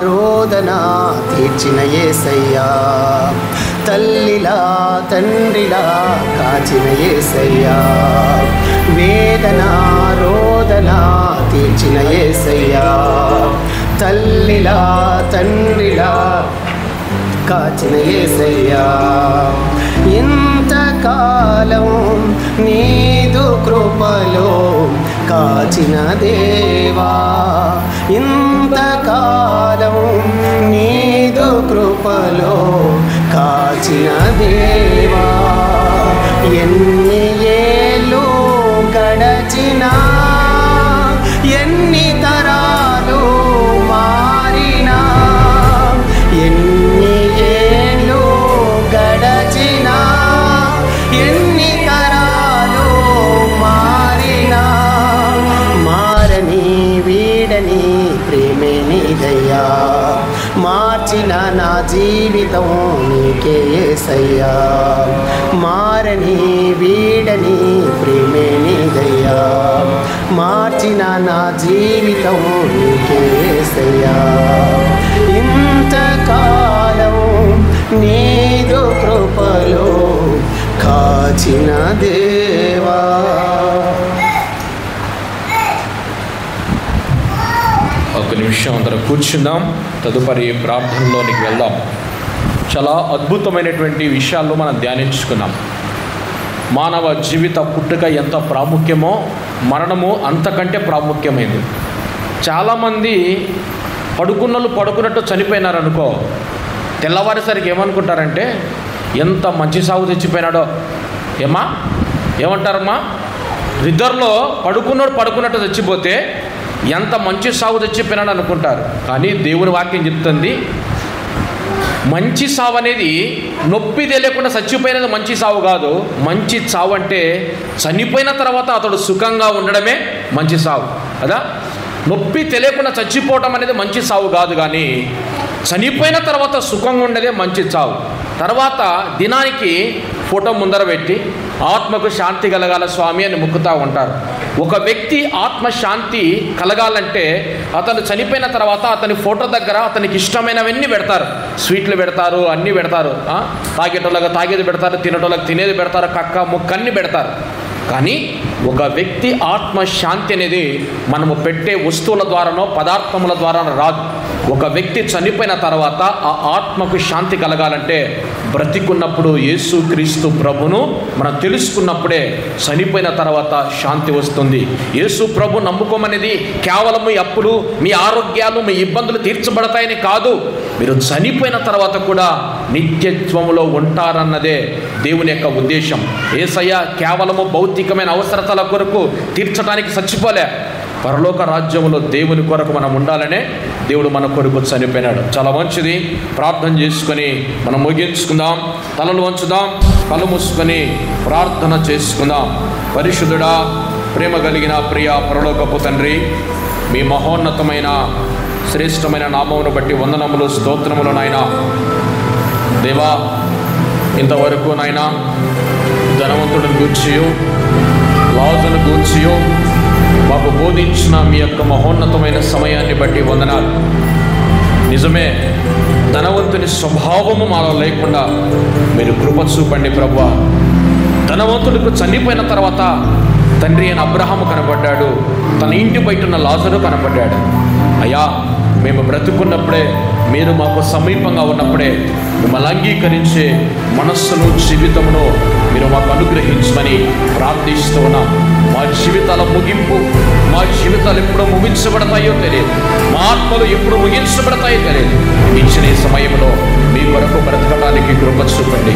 రోదనా తీర్చిన యేసయ్యా, తల్లిలా తండ్రిలా కాచిన యేసయ్యా, వేదనా రోదనా తీర్చిన యేసయ్యా, తల్లిలా తండ్రిలా కాచిన యేసయ్యా, ఇంతకాలం నీదు కృపలో కాచిన దేవా, ఇంతకాలం నీదు కృపలో కాచిన దేవా, ఎన్ని ఏళ్ళు గడచినా, ఎన్ని తరాలు మారినా, ఎన్ని ఏళ్ళు గడచినా, ఎన్ని తరాలు మారని ప్రేమే నీదయ్యా, మార్చిన నా జీవితం నీకే యేసయ్యా, మారని వీడని ప్రేమే నీదయ్యా, మార్చిన నా జీవితం నీకే యేసయ్యా. ఇంతకాలం నీదు కృపలో కాచిన దేవా. ఒక నిమిషం అందరం కూర్చుందాం, తదుపరి ప్రార్థనలోనికి వెళ్దాం. చాలా అద్భుతమైనటువంటి విషయాల్లో మనం ధ్యానించుకున్నాం. మానవ జీవిత పుట్టుక ఎంత ప్రాముఖ్యమో మరణము అంతకంటే ప్రాముఖ్యమైంది. చాలామంది పడుకున్నట్టు చనిపోయినారనుకో, తెల్లవారేసరికి ఏమనుకుంటారంటే ఎంత మంచి సాగు తెచ్చిపోయినాడో. ఏమంటారమ్మా? నిద్రలో పడుకున్నట్టు చచ్చిపోతే ఎంత మంచి సాగు తెచ్చిపోయినాడు అనుకుంటారు. కానీ దేవుని వాక్యం చెప్తుంది, మంచి సావు అనేది నొప్పి తెలియకుండా చచ్చిపోయినది మంచి సావు కాదు. మంచి సావు అంటే చనిపోయిన తర్వాత అతడు సుఖంగా ఉండడమే మంచి సావు కదా. నొప్పి తెలియకుండా చచ్చిపోవటం అనేది మంచి సావు కాదు, కానీ చనిపోయిన తర్వాత సుఖంగా ఉండేదే మంచి సావు. తర్వాత దినానికి ఫోటో ముందర పెట్టి ఆత్మకు శాంతి కలగాల స్వామి అని మొక్కుతూ ఉంటారు. ఒక వ్యక్తి ఆత్మశాంతి కలగాలంటే అతను చనిపోయిన తర్వాత అతని ఫోటో దగ్గర అతనికి ఇష్టమైనవన్నీ పెడతారు. స్వీట్లు పెడతారు, అన్నీ పెడతారు. తాగేటోళ్ళగా తాగేది పెడతారు, తినేటోళ్ళకి తినేది పెడతారు, కక్క ముక్కన్ని పెడతారు. కానీ ఒక వ్యక్తి ఆత్మశాంతి అనేది మనము పెట్టే వస్తువుల ద్వారానో పదార్థముల ద్వారానో రాదు. ఒక వ్యక్తి చనిపోయిన తర్వాత ఆ ఆత్మకు శాంతి కలగాలంటే బ్రతికున్నప్పుడు యేసు క్రీస్తు ప్రభును మనం తెలుసుకున్నప్పుడే చనిపోయిన తర్వాత శాంతి వస్తుంది. యేసు ప్రభు నమ్ముకోమనేది కేవలం మీ అప్పులు, మీ ఆరోగ్యాలు, మీ ఇబ్బందులు తీర్చబడతాయని కాదు. మీరు చనిపోయిన తర్వాత కూడా నిత్యత్వములో ఉంటారన్నదే దేవుని యొక్క ఉద్దేశం. యేసయ్య కేవలము భౌతికమైన అవసరతల కొరకు తీర్చడానికి చచ్చిపోలే. పరలోక రాజ్యములో దేవుని కొరకు మనం ఉండాలనే దేవుడు మన కొరకు చనిపోయినాడు. చాలా మంచిది. ప్రార్థన చేసుకొని మనం ముగించుకుందాం. తలలు వంచుదాం, కళ్ళు మూసుకొని ప్రార్థన చేసుకుందాం. పరిశుద్ధుడా, ప్రేమ కలిగిన ప్రియ పరలోకపు తండ్రి, మీ మహోన్నతమైన శ్రేష్టమైన నామమును బట్టి వందనములు, స్తోత్రములు నాయన. దేవా, ఇంతవరకు నాయన ధనవంతుడిని గూర్చియో లాజరును గూర్చియో మాకు బోధించిన మీ యొక్క మహోన్నతమైన సమయాన్ని బట్టి వందనాలు. నిజమే, ధనవంతుని స్వభావము మాలో లేకుండా మీరు కృప చూపండి ప్రభువా. ధనవంతుడికి చనిపోయిన తర్వాత తండ్రి అయిన అబ్రహాము కనబడ్డాడు, తన ఇంటి బయట ఉన్న లాజరు కనబడ్డాడు. అయ్యా, మేము బ్రతుకున్నప్పుడే, మీరు మాకు సమీపంగా ఉన్నప్పుడే మిమ్మల్ని అంగీకరించే మనస్సును, జీవితమును మీరు మాకు అనుగ్రహించమని ప్రార్థిస్తూ ఉన్నాం. మా జీవితాల ముగింపు, మా జీవితాలు ఎప్పుడు ముగించబడతాయో తెలియదు, మా ఆత్మలు ఎప్పుడు ముగించబడతాయో తెలియదు. ఇచ్చిన ఈ సమయంలో మీ కొరకు బ్రతకడానికి కృప చూపండి.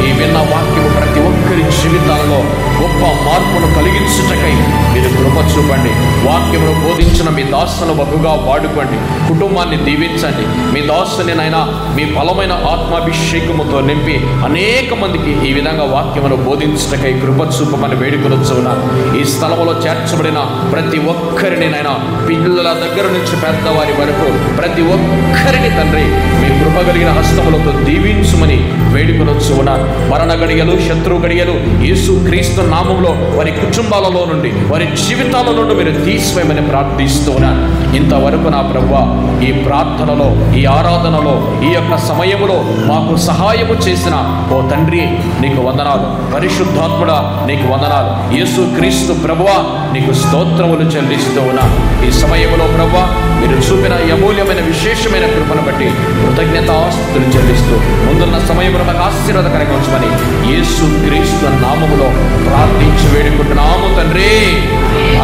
ఈ విన్న వాక్యము ప్రతి ఒక్కరి జీవితాలలో గొప్ప మార్పును కలిగించుటకై మీరు కృప చూపండి. వాక్యమును బోధించిన మీ దాసును బహుగా వాడుకోండి. కుటుంబాన్ని దీవించండి. మీ దాసుని నైనా మీ బలమైన ఆత్మాభిషేకముతో నింపి అనేక మందికి ఈ విధంగా వాక్యమును బోధించుటకై కృప చూపమని వేడుకొనుచున్నాను. ఈ స్థలంలో చేర్చబడిన ప్రతి ఒక్కరిని నైనా, పిల్లల దగ్గర నుంచి పెద్దవారి వరకు ప్రతి ఒక్కరిని తండ్రి మీ కృప కలిగిన హస్తములతో దీవించుమని వేడుకొనుచున్నాను. మరణ గడియలు, శత్రు గడియలు యేసు క్రీస్తు నామములో వారి కుటుంబాలలో నుండి, వారి జీవితాల నుండి మీరు తీసివేయమని ప్రార్థిస్తూ ఉన్నాను. ఇంతవరకు నా ప్రభువా, ఈ ప్రార్థనలో, ఈ ఆరాధనలో, ఈ యొక్క సమయములో మాకు సహాయము చేసిన ఓ తండ్రి నీకు వందనాలు. పరిశుద్ధాత్ముడా నీకు వందనాలు. యేసు క్రీస్తు ప్రభువా నీకు స్తోత్రములు చెల్లిస్తూ ఉన్నాను. ఈ సమయంలో ప్రభువా మీరు చూపిన అమూల్యమైన విశేషమైన కృపను బట్టి కృతజ్ఞతాస్తుతులు చెల్లిస్తూ ముందున్న సమయంలో నాకు ఆశీర్వాదకరంగా ఉంచమని యేసు క్రీస్తు నామములో ప్రార్థించి వేడుకుంటున్నాము తండ్రి.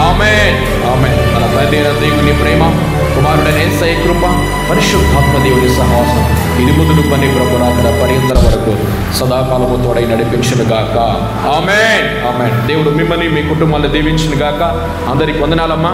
ఆమేన్, ఆమేన్. మన తండ్రి దేవుని ప్రేమ, కుమారుడైన యేసయ్య కృప, పరిశుద్ధాత్మ దేవుని సహవాసం ఇది మొదలుకొని ప్రభు రాకడ పర్యంతరం వరకు సదాకాలము తోడై నడిపించును గాక. ఆమేన్, ఆమేన్. దేవుడు మిమ్మల్ని, మీ కుటుంబాన్ని దీవించును గాక. అందరికి వందనాలమ్మా.